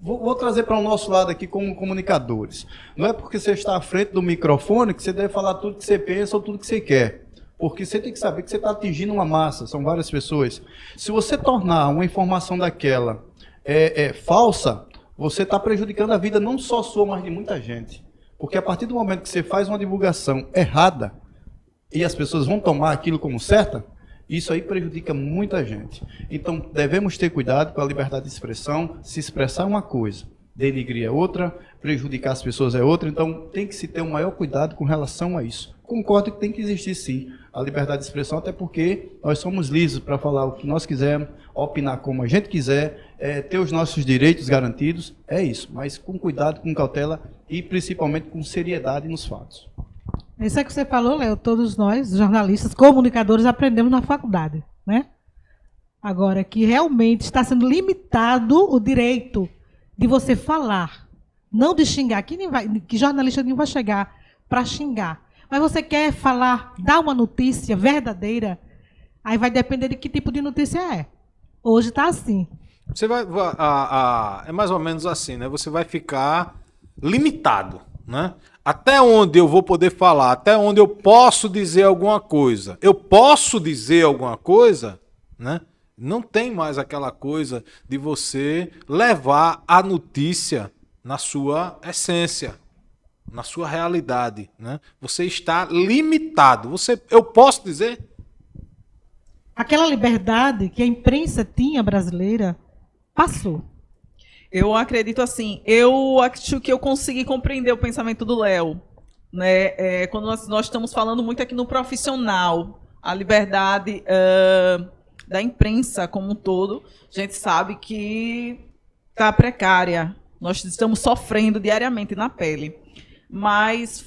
C: Vou trazer para o nosso lado aqui como comunicadores. Não é porque você está à frente do microfone que você deve falar tudo que você pensa ou tudo que você quer. Porque você tem que saber que você está atingindo uma massa, são várias pessoas. Se você tornar uma informação daquela falsa, você está prejudicando a vida não só sua, mas de muita gente. Porque a partir do momento que você faz uma divulgação errada e as pessoas vão tomar aquilo como certa, isso aí prejudica muita gente. Então, devemos ter cuidado com a liberdade de expressão. Se expressar uma coisa, denigrir é outra, prejudicar as pessoas é outra. Então, tem que se ter um maior cuidado com relação a isso. Concordo que tem que existir, sim, a liberdade de expressão, até porque nós somos livres para falar o que nós quisermos, opinar como a gente quiser, ter os nossos direitos garantidos, é isso. Mas com cuidado, com cautela e, principalmente, com seriedade nos fatos.
E: Isso é que você falou, Léo, todos nós, jornalistas, comunicadores, aprendemos na faculdade, né? Agora, que realmente está sendo limitado o direito de você falar, não de xingar, que jornalista nem vai chegar para xingar, mas você quer falar, dar uma notícia verdadeira, aí vai depender de que tipo de notícia é. Hoje está assim.
B: Você é mais ou menos assim, né? Você vai ficar limitado, né? Até onde eu vou poder falar, até onde eu posso dizer alguma coisa. Eu posso dizer alguma coisa, né? Não tem mais aquela coisa de você levar a notícia na sua essência, na sua realidade, né? Você está limitado. Eu posso dizer?
E: Aquela liberdade que a imprensa tinha brasileira passou.
D: Eu acredito assim, eu acho que eu consegui compreender o pensamento do Léo, né? Quando nós estamos falando muito aqui no profissional, a liberdade da imprensa como um todo, a gente sabe que está precária, nós estamos sofrendo diariamente na pele. Mas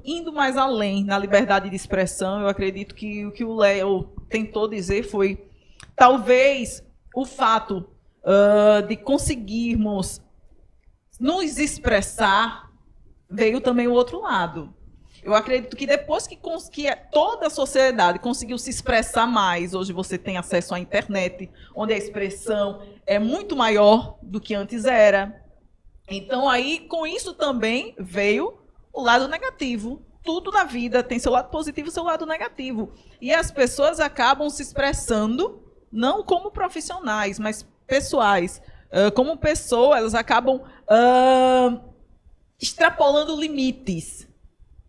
D: indo mais além na liberdade de expressão, eu acredito que o que o Léo tentou dizer foi, talvez, o fato de conseguirmos nos expressar, veio também o outro lado. Eu acredito que depois que toda a sociedade conseguiu se expressar mais, hoje você tem acesso à internet, onde a expressão é muito maior do que antes era. Então, aí, com isso também veio o lado negativo. Tudo na vida tem seu lado positivo e seu lado negativo. E as pessoas acabam se expressando, não como profissionais, mas pessoais. Como pessoas, elas acabam extrapolando limites.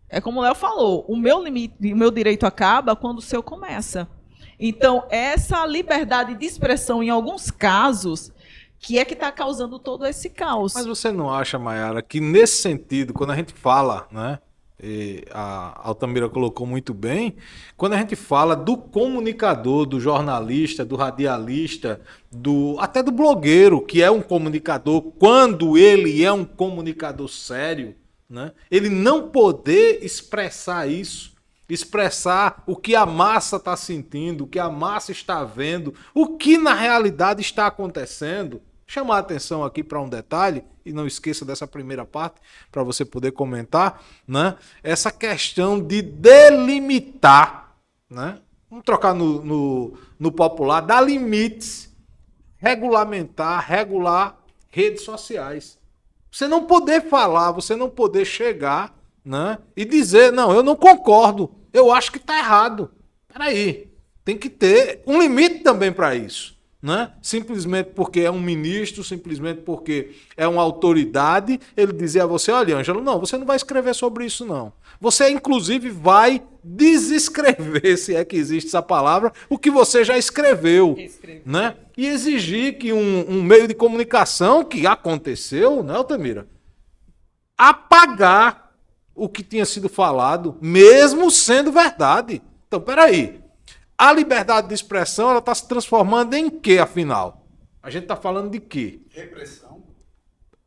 D: É como o Léo falou, o meu limite, o meu direito acaba quando o seu começa. Então, essa liberdade de expressão, em alguns casos, que é que está causando todo esse caos.
B: Mas você não acha, Mayara, que nesse sentido, quando a gente fala, né, e a Altamira colocou muito bem, quando a gente fala do comunicador, do jornalista, do radialista, até do blogueiro, que é um comunicador, quando ele é um comunicador sério, né, ele não poder expressar isso, expressar o que a massa está sentindo, o que a massa está vendo, o que na realidade está acontecendo. Chamar a atenção aqui para um detalhe, e não esqueça dessa primeira parte, para você poder comentar, né? Essa questão de delimitar, né? Vamos trocar no popular, dar limites, regular redes sociais. Você não poder falar, você não poder chegar, né, e dizer, não, eu não concordo, eu acho que está errado. Peraí, tem que ter um limite também para isso. Né? Simplesmente porque é um ministro, simplesmente porque é uma autoridade, ele dizer a você, olha, Ângelo, não, você não vai escrever sobre isso, não. Você, inclusive, vai desescrever, se é que existe essa palavra, o que você já escreveu. Né? E exigir que um meio de comunicação, que aconteceu, né, Altamira, apagar o que tinha sido falado, mesmo sendo verdade. Então, peraí. A liberdade de expressão, ela está se transformando em quê, afinal? A gente está falando de quê?
C: Repressão.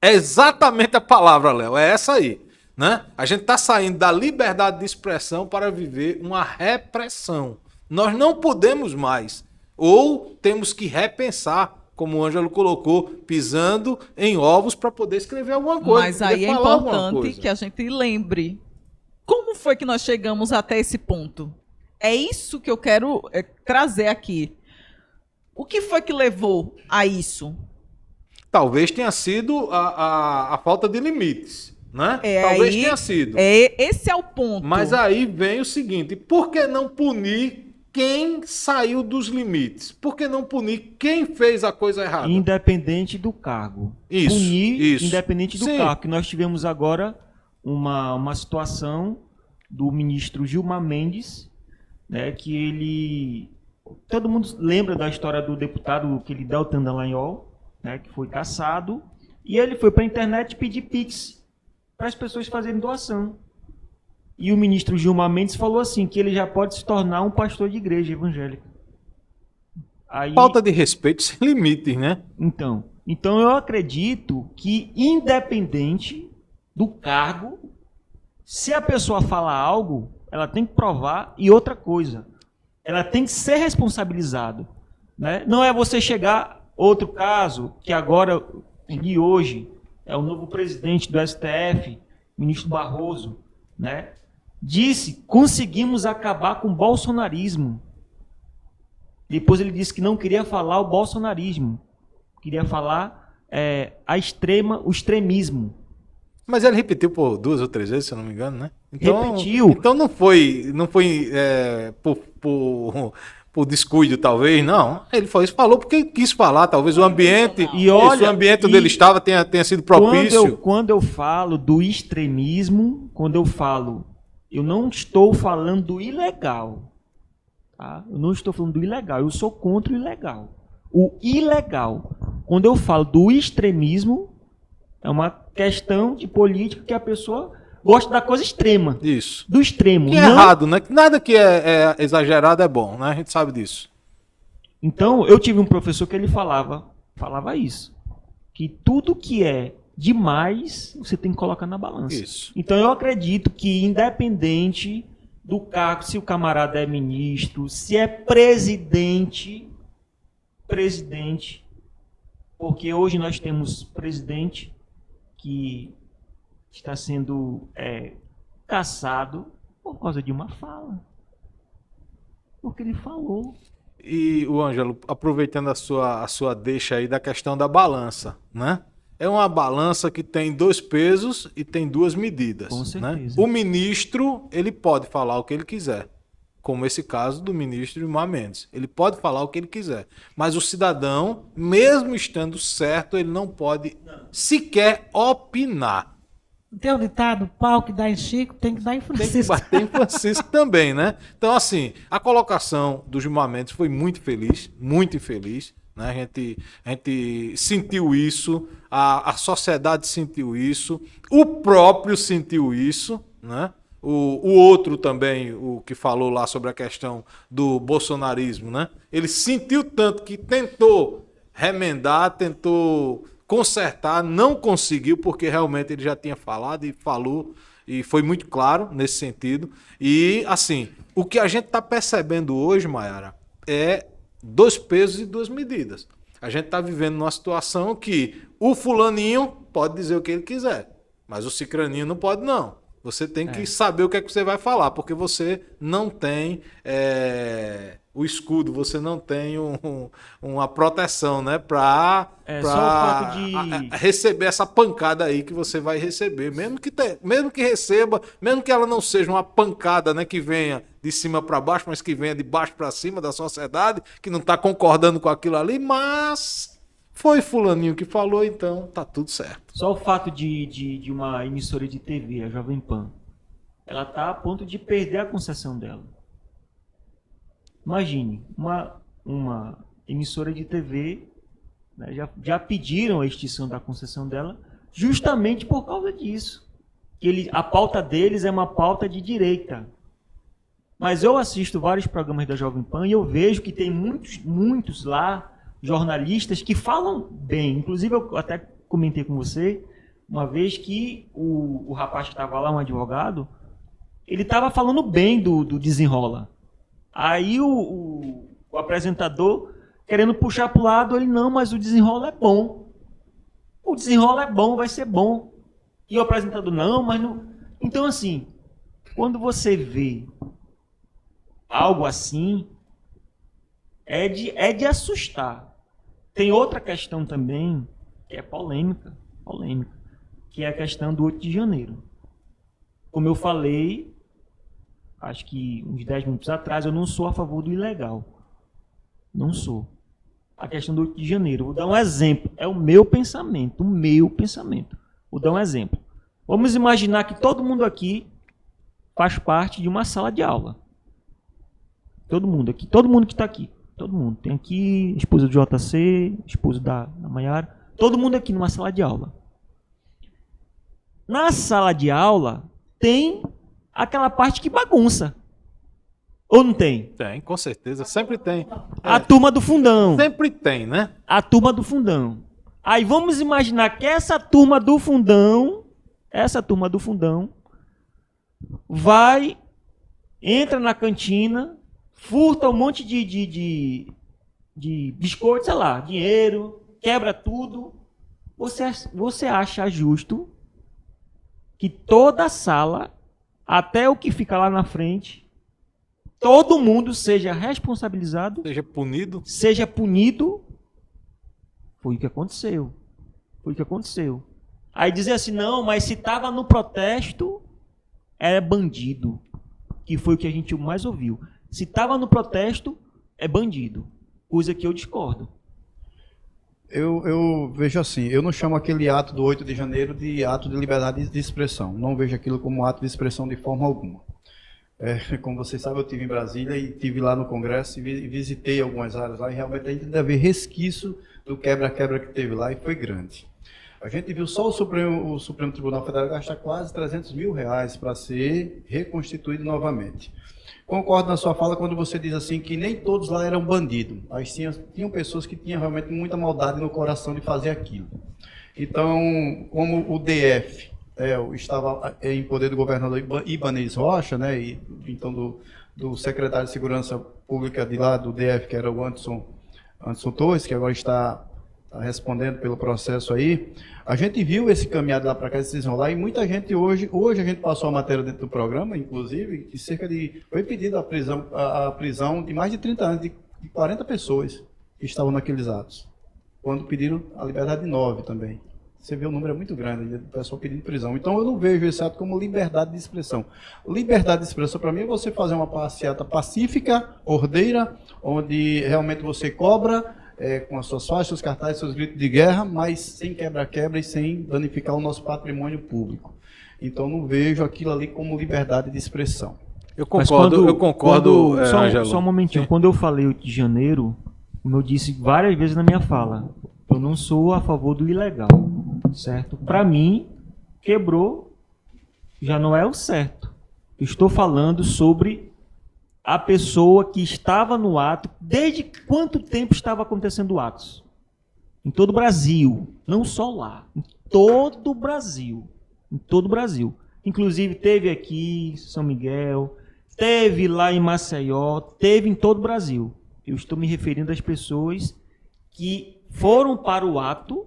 B: É exatamente a palavra, Léo. É essa aí. Né? A gente está saindo da liberdade de expressão para viver uma repressão. Nós não podemos mais. Ou temos que repensar, como o Ângelo colocou, pisando em ovos para poder escrever alguma coisa.
D: Mas aí é importante que a gente lembre como foi que nós chegamos até esse ponto. É isso que eu quero trazer aqui. O que foi que levou a isso?
B: Talvez tenha sido a falta de limites, né? Talvez tenha sido.
D: Esse é o ponto.
B: Mas aí vem o seguinte, por que não punir quem saiu dos limites? Por que não punir quem fez a coisa errada?
F: Independente do cargo.
B: Isso.
F: Punir independente do
B: Sim.
F: cargo. Que nós tivemos agora uma situação do ministro Gilmar Mendes, né, que ele... Todo mundo lembra da história do deputado Deltan Dallagnol, né, que foi cassado, e ele foi para a internet pedir Pix para as pessoas fazerem doação. E o ministro Gilmar Mendes falou assim, que ele já pode se tornar um pastor de igreja evangélica. Aí,
B: falta de respeito sem limites, né?
F: Então eu acredito que, independente do cargo, se a pessoa falar algo, ela tem que provar, e outra coisa, ela tem que ser responsabilizada. Né? Não é você chegar, outro caso, que agora, e hoje, é o novo presidente do STF, ministro Barroso, né? Disse, conseguimos acabar com o bolsonarismo. Depois ele disse que não queria falar o bolsonarismo, queria falar o extremismo.
B: Mas ele repetiu por 2 ou 3 vezes, se eu não me engano, né? Então,
F: repetiu.
B: Então não foi por descuido, talvez, não. Ele falou porque quis falar, talvez o ambiente, o ambiente onde ele estava tenha sido propício.
F: Quando eu falo do extremismo, eu não estou falando do ilegal. Tá? Eu não estou falando do ilegal, eu sou contra o ilegal. O ilegal Quando eu falo do extremismo, é uma questão de política que a pessoa gosta da coisa extrema.
B: Isso.
F: Do extremo.
B: Que é errado, né? Nada que é exagerado é bom, né? A gente sabe disso.
F: Então, eu tive um professor que ele falava isso. Que tudo que é demais, você tem que colocar na balança.
B: Isso.
F: Então, eu acredito que, independente do cargo, se o camarada é ministro, se é presidente, porque hoje nós temos presidente que está sendo caçado por causa de uma fala. Porque ele falou.
B: E o Ângelo, aproveitando a sua deixa aí da questão da balança, né? É uma balança que tem 2 pesos e tem 2 medidas.
F: Com certeza.
B: Né? O ministro, ele pode falar o que ele quiser. Como esse caso do ministro Gilmar Mendes. Ele pode falar o que ele quiser. Mas o cidadão, mesmo estando certo, ele não pode sequer opinar.
E: Tem um ditado, pau que dá em Chico, tem que dar em
B: Tem que
E: Francisco.
B: bater em Francisco também, né? Então, assim, a colocação do Gilmar Mendes foi muito feliz, muito infeliz. Né? A gente sentiu isso, a sociedade sentiu isso, o próprio sentiu isso, né? O outro também, o que falou lá sobre a questão do bolsonarismo, né? Ele sentiu tanto que tentou remendar, tentou consertar, não conseguiu, porque realmente ele já tinha falado e falou, e foi muito claro nesse sentido. E, assim, o que a gente está percebendo hoje, Mayara, é 2 pesos e 2 medidas. A gente está vivendo numa situação que o fulaninho pode dizer o que ele quiser, mas o cicraninho não pode, não. Você tem que saber o que é que você vai falar, porque você não tem o escudo, você não tem uma proteção, né, para
F: só o fato de
B: receber essa pancada aí que você vai receber, mesmo que receba, mesmo que ela não seja uma pancada, né, que venha de cima para baixo, mas que venha de baixo para cima da sociedade, que não está concordando com aquilo ali, mas foi fulaninho que falou, então tá tudo certo.
F: Só o fato de uma emissora de TV, a Jovem Pan, ela está a ponto de perder a concessão dela. Imagine, uma emissora de TV, né, já pediram a extinção da concessão dela justamente por causa disso. A pauta deles é uma pauta de direita. Mas eu assisto vários programas da Jovem Pan e eu vejo que tem muitos lá, jornalistas que falam bem. Inclusive, eu até comentei com você uma vez que o rapaz que estava lá, um advogado, ele estava falando bem do Desenrola. Aí o apresentador, querendo puxar para o lado, ele, não, mas o Desenrola é bom. O Desenrola é bom, vai ser bom. E o apresentador, não, mas não... Então, assim, quando você vê algo assim, é de assustar. Tem outra questão também, que é polêmica, que é a questão do 8 de janeiro. Como eu falei, acho que uns 10 minutos atrás, eu não sou a favor do ilegal. Não sou. A questão do 8 de janeiro. Vou dar um exemplo. É o meu pensamento. Vou dar um exemplo. Vamos imaginar que todo mundo aqui faz parte de uma sala de aula. Todo mundo aqui. Todo mundo que está aqui. Todo mundo. Tem aqui esposa do JC, esposa da Mayara. Todo mundo aqui numa sala de aula. Na sala de aula tem aquela parte que bagunça. Ou não tem?
B: Tem, com certeza. Sempre tem.
F: A turma do fundão.
B: Sempre tem, né?
F: A turma do fundão. Aí vamos imaginar que essa turma do fundão entra na cantina, furta um monte de biscoito, sei lá, dinheiro, quebra tudo. Você acha justo que toda a sala, até o que fica lá na frente, todo mundo seja responsabilizado, seja punido? Foi o que aconteceu. Aí dizer assim, não, mas se estava no protesto, é bandido. Que foi o que a gente mais ouviu. Se estava no protesto, é bandido. Coisa que eu discordo.
C: Eu vejo assim, eu não chamo aquele ato do 8 de janeiro de ato de liberdade de expressão. Não vejo aquilo como ato de expressão de forma alguma. Como vocês sabem, eu estive em Brasília e estive lá no Congresso e visitei algumas áreas lá e realmente ainda vê resquício do quebra-quebra que teve lá e foi grande. A gente viu só o Supremo Tribunal Federal gastar quase R$300 mil para ser reconstituído novamente. Concordo na sua fala quando você diz assim que nem todos lá eram bandidos, mas tinham pessoas que tinham realmente muita maldade no coração de fazer aquilo. Então, como o DF estava em poder do governador Ibanez Rocha, né, e então do secretário de Segurança Pública de lá do DF, que era o Anderson Torres, que agora está respondendo pelo processo aí, a gente viu esse caminhado lá para cá, se desenrolar, e muita gente hoje a gente passou a matéria dentro do programa, inclusive, que foi pedida a prisão de mais de 30 anos, de 40 pessoas que estavam naqueles atos, quando pediram a liberdade de 9 também. Você vê o número é muito grande, o pessoal pedindo prisão. Então eu não vejo esse ato como liberdade de expressão. Liberdade de expressão para mim é você fazer uma passeata pacífica, ordeira, onde realmente você cobra, com as suas faixas, seus cartazes, seus gritos de guerra, mas sem quebra-quebra e sem danificar o nosso patrimônio público. Então não vejo aquilo ali como liberdade de expressão.
B: Eu concordo,
F: só um momentinho. Sim. Quando eu falei 8 de janeiro, como eu disse várias vezes na minha fala, eu não sou a favor do ilegal, certo? Para mim, quebrou, já não é o certo. Eu estou falando sobre a pessoa que estava no ato, desde quanto tempo estava acontecendo atos? Em todo o Brasil, não só lá, em todo o Brasil. Em todo o Brasil. Inclusive teve aqui em São Miguel, teve lá em Maceió, teve em todo o Brasil. Eu estou me referindo às pessoas que foram para o ato.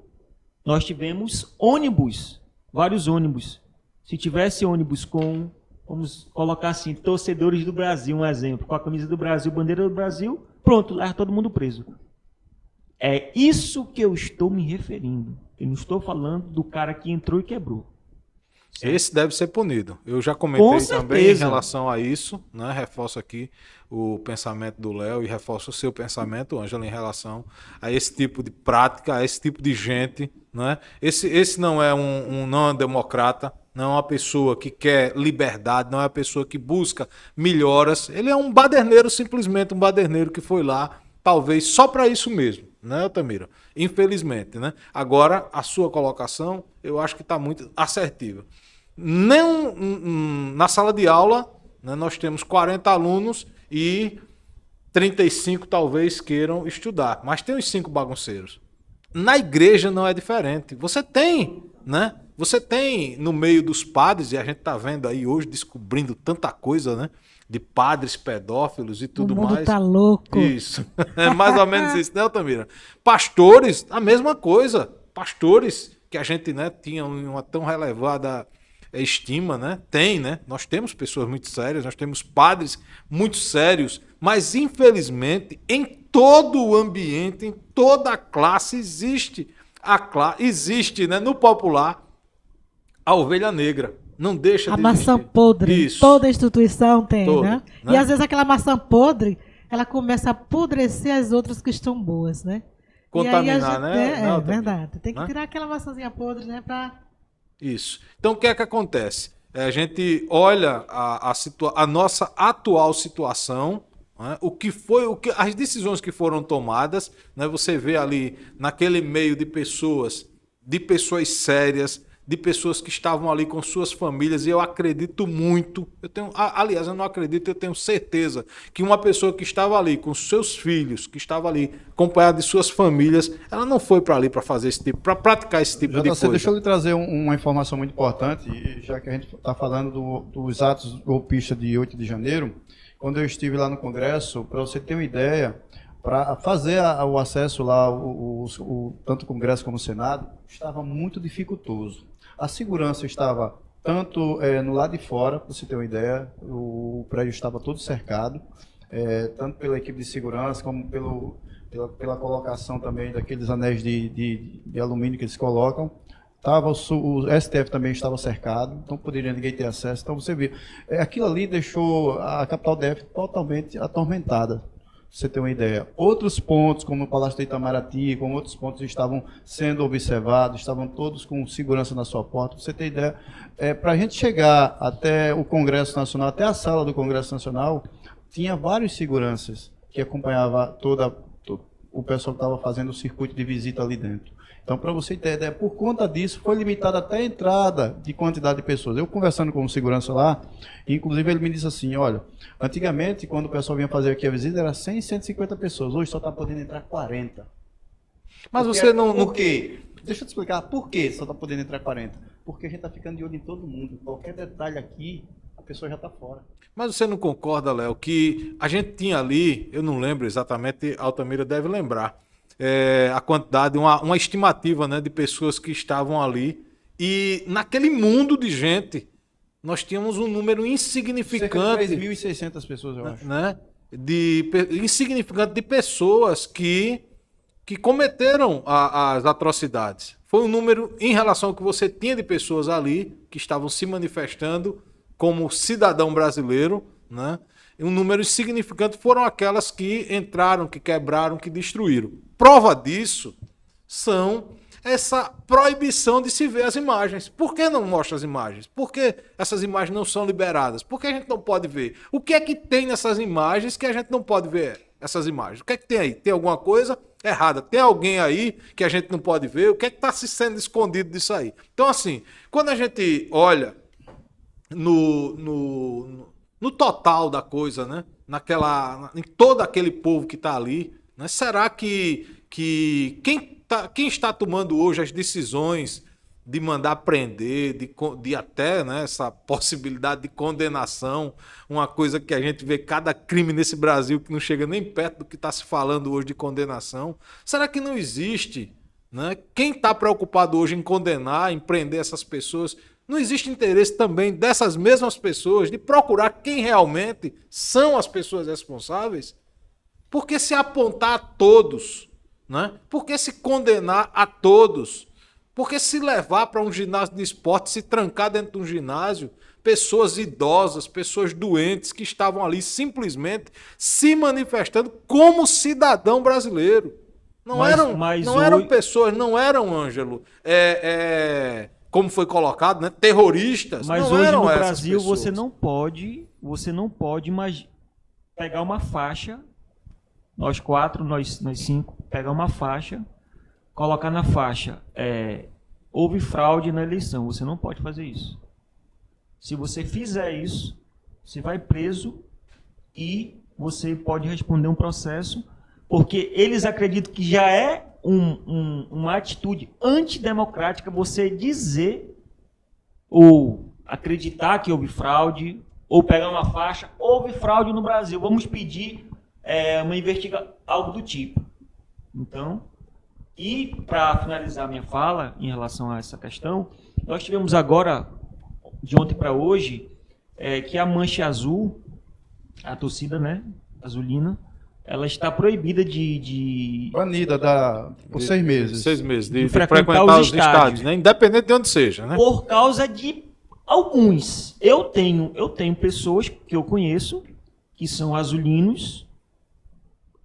F: Nós tivemos ônibus, vários ônibus. Se tivesse ônibus com, vamos colocar assim, torcedores do Brasil, um exemplo, com a camisa do Brasil, bandeira do Brasil, pronto, leva todo mundo preso. É isso que eu estou me referindo. Eu não estou falando do cara que entrou e quebrou. Certo?
B: Esse deve ser punido. Eu já comentei também em relação a isso, né? Reforço aqui o pensamento do Léo e reforço o seu pensamento, Ângela, em relação a esse tipo de prática, a esse tipo de gente, né? Esse não é não é um democrata, não é uma pessoa que quer liberdade, não é uma pessoa que busca melhoras. Ele é um baderneiro, simplesmente um baderneiro que foi lá, talvez só para isso mesmo, né, Altamira? Infelizmente, né? Agora, a sua colocação, eu acho que está muito assertiva. Na sala de aula, né, nós temos 40 alunos e 35 talvez queiram estudar, mas tem os 5 bagunceiros. Na igreja não é diferente. Você tem, né? Você tem no meio dos padres, e a gente está vendo aí hoje, descobrindo tanta coisa, né? De padres pedófilos e tudo mais. O mundo
E: tá louco.
B: Isso. É mais ou menos isso, né, Altamira? Pastores, a mesma coisa. Pastores que a gente, né, tinha uma tão relevada estima, né? Tem, né? Nós temos pessoas muito sérias, nós temos padres muito sérios, mas infelizmente em todo o ambiente, em toda a classe existe né, no popular a ovelha negra. Não deixa
E: a
B: de
E: maçã
B: existir.
E: podre.
B: Isso.
E: Toda instituição tem,
B: Toda,
E: né?
B: né?
E: E às vezes aquela maçã podre, ela começa a apodrecer as outras que estão boas, né?
B: Contaminar, né?
E: É verdade. Tem que
B: né?
E: Tirar aquela maçãzinha podre, né?
B: Isso. Então o que é que acontece? A gente olha a nossa atual situação, né? As decisões que foram tomadas, né? Você vê ali naquele meio de pessoas sérias, de pessoas que estavam ali com suas famílias, e eu acredito muito, aliás, eu não acredito, eu tenho certeza que uma pessoa que estava ali com seus filhos, que estava ali acompanhada de suas famílias, ela não foi para ali para fazer esse tipo, para praticar esse tipo de coisa.
C: Deixa eu lhe trazer uma informação muito importante, já que a gente está falando dos atos golpistas de 8 de janeiro, quando eu estive lá no Congresso, para você ter uma ideia, para fazer o acesso lá, tanto o Congresso como o Senado, estava muito dificultoso. A segurança estava tanto no lado de fora, para você ter uma ideia, o prédio estava todo cercado, tanto pela equipe de segurança, como pela colocação também daqueles anéis de alumínio que eles colocam. O STF também estava cercado, então poderia ninguém ter acesso. Então você vê, aquilo ali deixou a capital DF totalmente atormentada. você ter uma ideia. Outros pontos, como o Palácio do Itamaraty, como outros pontos estavam sendo observados, estavam todos com segurança na sua porta. Pra você ter ideia, para a gente chegar até o Congresso Nacional, até a sala do Congresso Nacional, tinha vários seguranças que acompanhavam o pessoal que estava fazendo o circuito de visita ali dentro. Então, para você ter ideia, por conta disso, foi limitada até a entrada de quantidade de pessoas. Eu conversando com o segurança lá, inclusive ele me disse assim, olha, antigamente, quando o pessoal vinha fazer aqui a visita, era 100, 150 pessoas. Hoje só está podendo entrar 40.
B: Mas você não...
C: Por quê? Deixa eu te explicar. Por que só está podendo entrar 40? Porque a gente está ficando de olho em todo mundo. Qualquer detalhe aqui, a pessoa já está fora.
B: Mas você não concorda, Léo, que a gente tinha ali, eu não lembro exatamente, Altamira deve lembrar, a quantidade, uma estimativa, né, de pessoas que estavam ali, e naquele mundo de gente, nós tínhamos um número insignificante...
C: Cerca de 3.600 pessoas, eu acho.
B: Né, insignificante de pessoas que cometeram as atrocidades. Foi um número, em relação ao que você tinha de pessoas ali, que estavam se manifestando como cidadão brasileiro, né? E um número insignificante foram aquelas que entraram, que quebraram, que destruíram. Prova disso são essa proibição de se ver as imagens. Por que não mostra as imagens? Por que essas imagens não são liberadas? Por que a gente não pode ver? O que é que tem nessas imagens que a gente não pode ver essas imagens? O que é que tem aí? Tem alguma coisa errada? Tem alguém aí que a gente não pode ver? O que é que está se sendo escondido disso aí? Então, assim, quando a gente olha no total da coisa, né? Em todo aquele povo que está ali, né? Será que quem está tomando hoje as decisões de mandar prender, de até, né, essa possibilidade de condenação, uma coisa que a gente vê cada crime nesse Brasil que não chega nem perto do que está se falando hoje de condenação, será que não existe, né? Quem está preocupado hoje em condenar, em prender essas pessoas, não existe interesse também dessas mesmas pessoas de procurar quem realmente são as pessoas responsáveis? Por que se apontar a todos? Né? Por que se condenar a todos? Por que se levar para um ginásio de esporte, se trancar dentro de um ginásio, pessoas idosas, pessoas doentes que estavam ali simplesmente se manifestando como cidadão brasileiro? Não eram pessoas, não eram, Ângelo, como foi colocado, né? Terroristas.
F: Mas
B: não
F: hoje
B: eram
F: no
B: essas
F: Brasil
B: pessoas.
F: você não pode mais pegar uma faixa, nós 4, nós 5, pegar uma faixa, colocar na faixa, houve fraude na eleição. Você não pode fazer isso. Se você fizer isso, você vai preso e você pode responder um processo, porque eles acreditam que já é uma atitude antidemocrática você dizer ou acreditar que houve fraude, ou pegar uma faixa, houve fraude no Brasil, vamos pedir uma investigação, algo do tipo. Então, e para finalizar minha fala em relação a essa questão, nós tivemos agora, de ontem para hoje, que a Mancha Azul, a torcida, né, azulina, ela está proibida
C: Banida por 6 meses.
B: 6 meses de
F: frequentar
B: frequentar
F: os
B: os estádios, né? Independente de onde seja, né?
F: por causa de alguns. Eu tenho pessoas que eu conheço que são azulinos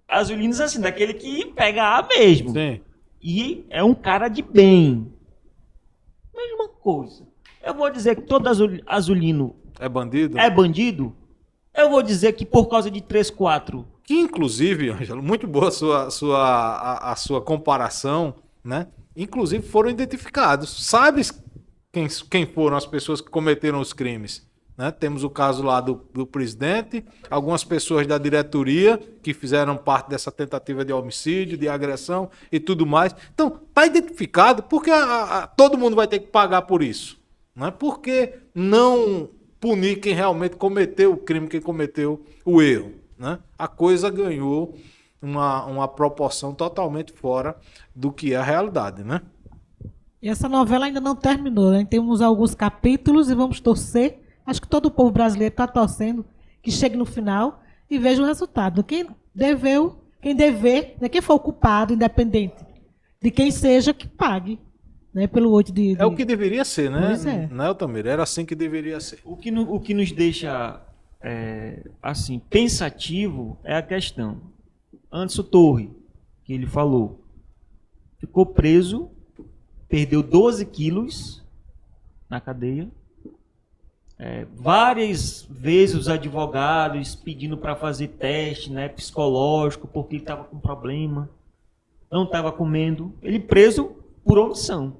F: assim, daquele que pega A mesmo.
B: Sim.
F: E é um cara de bem. Mesma coisa. Eu vou dizer que todo azulino
B: É bandido?
F: é bandido? Eu vou dizer que por causa de 3, 4.
B: Que inclusive, Ângelo, muito boa a sua comparação, né? Inclusive foram identificados. Sabes quem foram as pessoas que cometeram os crimes? Né? Temos o caso lá do presidente, algumas pessoas da diretoria que fizeram parte dessa tentativa de homicídio, de agressão e tudo mais. Então, está identificado porque todo mundo vai ter que pagar por isso. Né? Por que não punir quem realmente cometeu o crime, quem cometeu o erro? Né? A coisa ganhou uma proporção totalmente fora do que é a realidade, né?
E: E essa novela ainda não terminou, né? Temos alguns capítulos e vamos torcer. Acho que todo o povo brasileiro está torcendo que chegue no final e veja o resultado. Quem dever, né? Quem for o culpado, independente de quem seja, que pague. Né? Pelo 8 de...
B: É o que deveria ser, né?
E: Pois é.
B: Né, Altamira? Era assim que deveria ser.
F: O que nos deixa assim pensativo é a questão. Anderson Torre, que ele falou, ficou preso, perdeu 12 quilos na cadeia. Várias vezes os advogados pedindo para fazer teste, né, psicológico, porque ele estava com problema, não estava comendo. Ele preso por omissão.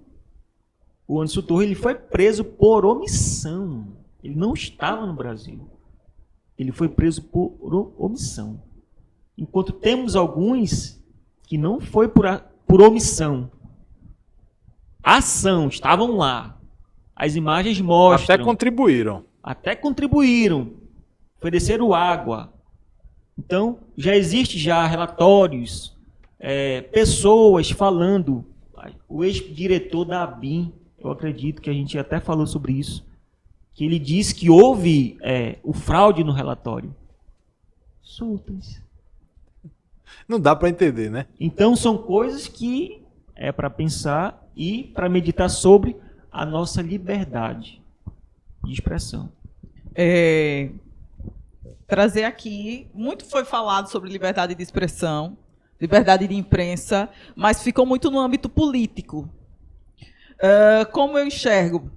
F: O Anderson Torre, ele foi preso por omissão. Ele não estava no Brasil. Ele foi preso por omissão. Enquanto temos alguns que não foi por omissão. Ação, estavam lá. As imagens mostram. Até contribuíram. Ofereceram água. Então, já existe relatórios, pessoas falando. O ex-diretor da ABIN, eu acredito que a gente até falou sobre isso, que ele disse que houve o fraude no relatório. Soltas.
B: Não dá para entender, né?
F: Então, são coisas que é para pensar e para meditar sobre a nossa liberdade de expressão.
D: Trazer aqui, muito foi falado sobre liberdade de expressão, liberdade de imprensa, mas ficou muito no âmbito político. Como eu enxergo?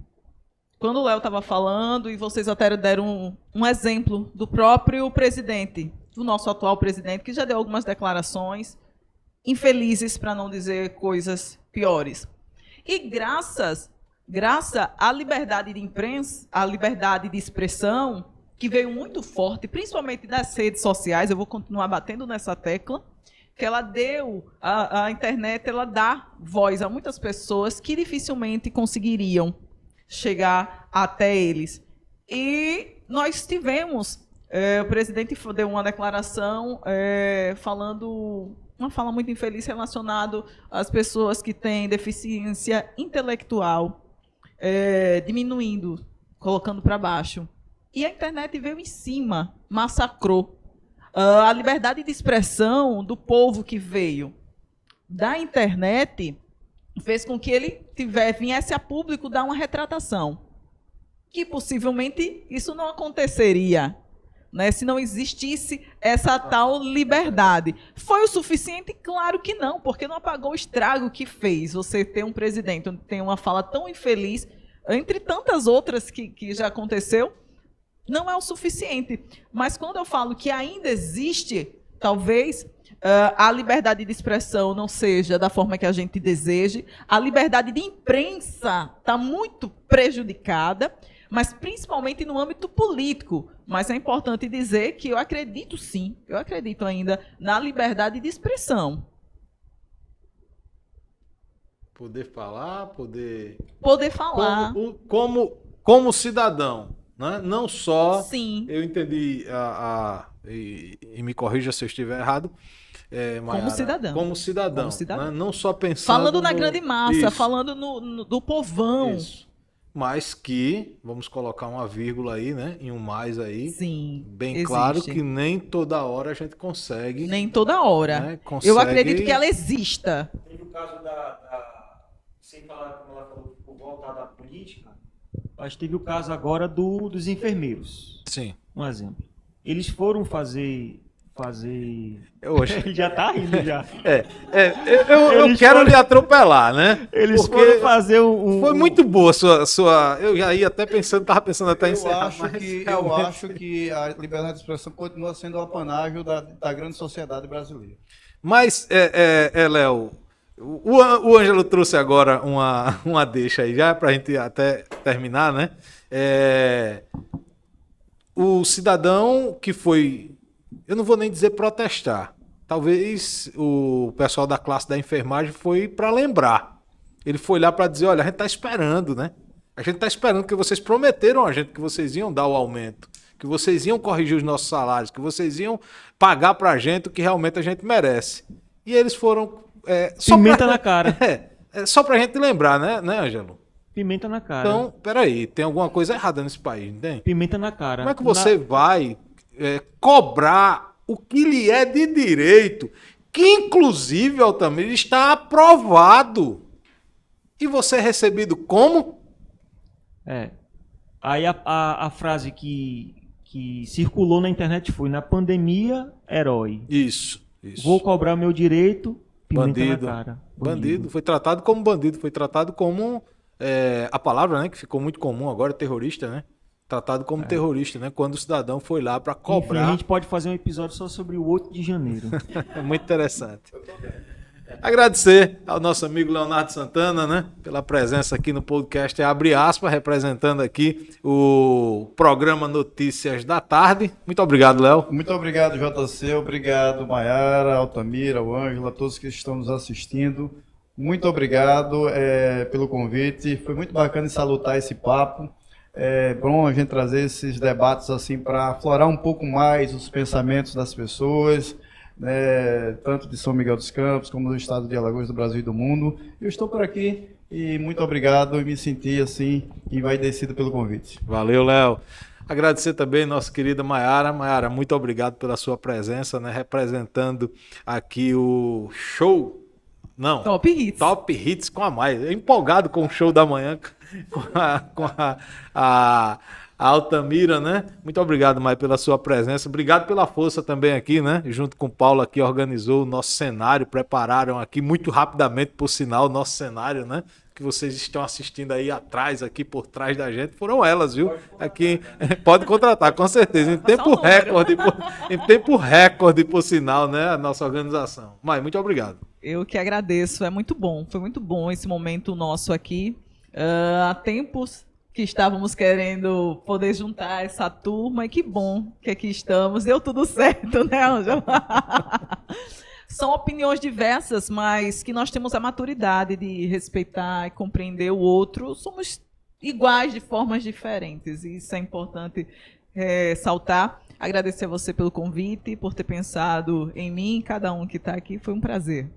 D: Quando o Léo estava falando, e vocês até deram um exemplo do próprio presidente, do nosso atual presidente, que já deu algumas declarações infelizes, para não dizer coisas piores. E graças à liberdade de imprensa, à liberdade de expressão, que veio muito forte, principalmente das redes sociais, eu vou continuar batendo nessa tecla, que ela deu, a internet, ela dá voz a muitas pessoas que dificilmente conseguiriam chegar até eles. E nós tivemos, o presidente deu uma declaração falando, uma fala muito infeliz relacionada às pessoas que têm deficiência intelectual, diminuindo, colocando para baixo. E a internet veio em cima, massacrou. A liberdade de expressão do povo que veio da internet fez com que ele viesse a público dar uma retratação. Que possivelmente isso não aconteceria, né, se não existisse essa tal liberdade. Foi o suficiente? Claro que não, porque não apagou o estrago que fez você ter um presidente onde tem uma fala tão infeliz, entre tantas outras que já aconteceu, não é o suficiente. Mas quando eu falo que ainda existe, talvez a liberdade de expressão não seja da forma que a gente deseje, a liberdade de imprensa está muito prejudicada, mas principalmente no âmbito político. Mas é importante dizer que eu acredito sim, eu acredito ainda na liberdade de expressão.
B: Poder falar, poder
D: falar.
B: Como cidadão, né? Não só...
D: Sim.
B: Eu entendi, e me corrija se eu estiver errado, Maiara, como cidadão. Né? Não só pensando...
D: Falando na grande massa, falando do povão.
B: Isso. Mas que, vamos colocar uma vírgula aí, né? E um mais aí.
D: Sim,
B: bem
D: existe.
B: Claro que nem toda hora a gente consegue.
D: Nem toda hora.
B: Né? Consegue...
D: Eu acredito que ela exista.
F: Teve o caso sem falar como ela falou, por voltar da política, mas teve o caso agora dos enfermeiros.
B: Sim.
F: Um exemplo. Eles foram fazer...
B: Hoje.
F: Ele já tá rindo já.
B: Eu quero lhe atropelar, né?
F: Eles foram fazer
B: Foi muito boa sua. Eu já ia até pensando, estava pensando até em encerrar.
C: Eu acho que a liberdade de expressão continua sendo o apanágio da grande sociedade brasileira.
B: Mas, Léo, o Ângelo trouxe agora uma deixa aí, já para a gente até terminar, né? O cidadão que foi. Eu não vou nem dizer protestar. Talvez o pessoal da classe da enfermagem foi para lembrar. Ele foi lá para dizer, olha, a gente está esperando, né? A gente está esperando que vocês prometeram a gente que vocês iam dar o aumento, que vocês iam corrigir os nossos salários, que vocês iam pagar para a gente o que realmente a gente merece. E eles foram...
F: Pimenta na cara.
B: Só para a gente lembrar, né, Ângelo?
F: Pimenta na cara.
B: Então, peraí, tem alguma coisa errada nesse país, não tem?
F: Pimenta na cara.
B: Como é que você vai... cobrar o que lhe é de direito, que inclusive, Altamir, está aprovado. E você é recebido como?
F: Aí a frase que circulou na internet foi, na pandemia, herói.
B: Isso. Isso.
F: Vou cobrar meu direito, pimenta
B: Bandido.
F: na cara.
B: Bandido. Foi tratado como bandido. Foi tratado como... a palavra, né, que ficou muito comum agora, terrorista, né? Tratado como terrorista, né? Quando o cidadão foi lá para
F: Enfim,
B: cobrar.
F: a gente pode fazer um episódio só sobre o 8 de janeiro.
B: É muito interessante. Agradecer ao nosso amigo Leonardo Santana, né, pela presença aqui no podcast Abre Aspas, representando aqui o programa Notícias da Tarde. Muito obrigado, Léo.
C: Muito obrigado, JC. Obrigado, Maiara, Altamira, o Ângelo, a todos que estão nos assistindo. Muito obrigado pelo convite. Foi muito bacana salutar esse papo. É bom a gente trazer esses debates assim para aflorar um pouco mais os pensamentos das pessoas, né, tanto de São Miguel dos Campos como do estado de Alagoas, do Brasil e do mundo. Eu estou por aqui e muito obrigado e me senti assim envaidecido pelo convite.
B: Valeu, Léo. Agradecer também nossa querida Maiara. Maiara, muito obrigado pela sua presença, né, representando aqui o show. Não.
D: Top Hits.
B: Top Hits com a Maia. Empolgado com o show da manhã com a Altamira, né? Muito obrigado, Maia, pela sua presença. Obrigado pela força também aqui, né? Junto com o Paulo aqui, organizou o nosso cenário, prepararam aqui muito rapidamente, por sinal, o nosso cenário, né? Que vocês estão assistindo aí atrás, aqui por trás da gente, foram elas, viu? Aqui, pode contratar, com certeza. Em tempo recorde, por sinal, né? A nossa organização. Maia, muito obrigado.
D: Eu que agradeço, é muito bom, foi muito bom esse momento nosso aqui. Há tempos que estávamos querendo poder juntar essa turma, e que bom que aqui estamos. Deu tudo certo, né, Ângela? São opiniões diversas, mas que nós temos a maturidade de respeitar e compreender o outro. Somos iguais de formas diferentes, e isso é importante ressaltar. Agradecer a você pelo convite, por ter pensado em mim, cada um que está aqui. Foi um prazer.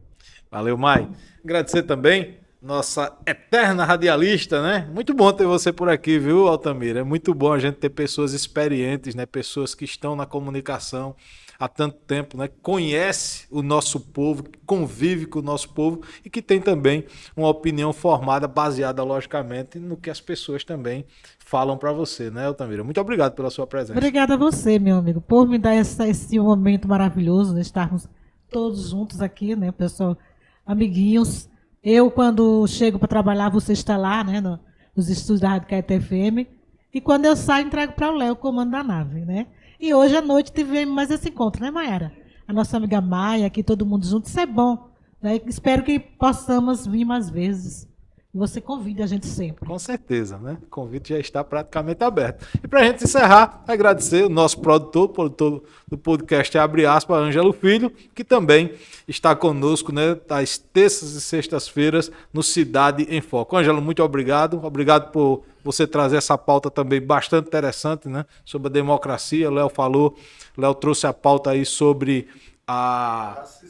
B: Valeu, Mai. Agradecer também nossa eterna radialista, né? Muito bom ter você por aqui, viu, Altamira? É muito bom a gente ter pessoas experientes, né? Pessoas que estão na comunicação há tanto tempo, né? Conhece o nosso povo, convive com o nosso povo e que tem também uma opinião formada, baseada, logicamente, no que as pessoas também falam para você, né, Altamira? Muito obrigado pela sua presença.
E: Obrigada a você, meu amigo, por me dar esse momento maravilhoso de estarmos todos juntos aqui, né, pessoal, amiguinhos. Eu, quando chego para trabalhar, você está lá, né, nos estúdios da Rádio Caeté FM. E quando eu saio, entrego para o Léo o comando da nave, né? E hoje à noite tivemos mais esse encontro, né, Maiara? A nossa amiga Maia, aqui todo mundo junto, isso é bom, né? Espero que possamos vir mais vezes. Você convida a gente sempre.
B: Com certeza, né? O convite já está praticamente aberto. E para a gente encerrar, agradecer o nosso produtor do podcast Abre Aspas, Ângelo Filho, que também está conosco, né, às terças e sextas-feiras no Cidade em Foco. Ângelo, muito obrigado. Obrigado por você trazer essa pauta também bastante interessante, né, sobre a democracia. Léo trouxe a pauta aí sobre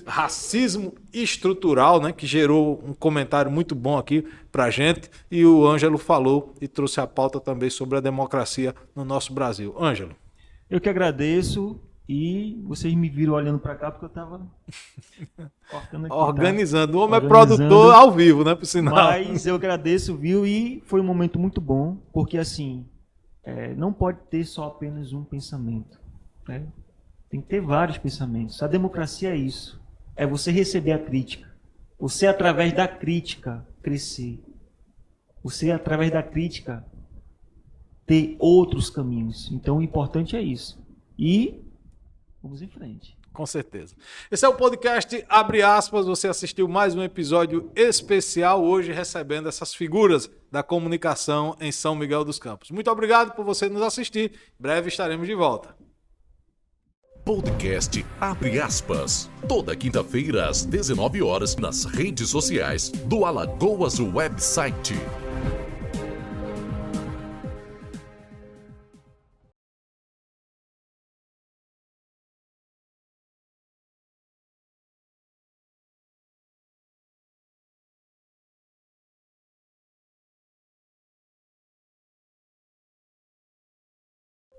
B: racismo estrutural, né, que gerou um comentário muito bom aqui pra gente, e o Ângelo falou e trouxe a pauta também sobre a democracia no nosso Brasil. Ângelo.
F: Eu que agradeço, e vocês me viram olhando para cá porque eu estava cortando aqui,
B: organizando.
F: Tá?
B: O homem é produtor ao vivo, né, por sinal.
F: Mas eu agradeço, viu, e foi um momento muito bom, porque assim, não pode ter só apenas um pensamento, né? Tem que ter vários pensamentos. A democracia é isso. É você receber a crítica. Você, através da crítica, crescer. Você, através da crítica, ter outros caminhos. Então, o importante é isso. E vamos em frente.
B: Com certeza. Esse é o podcast Abre Aspas. Você assistiu mais um episódio especial hoje, recebendo essas figuras da comunicação em São Miguel dos Campos. Muito obrigado por você nos assistir. Em breve estaremos de volta.
A: Podcast Abre Aspas. Toda quinta-feira às 19 horas nas redes sociais do Alagoas Website.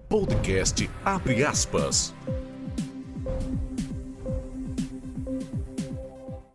A: Podcast Abre Aspas.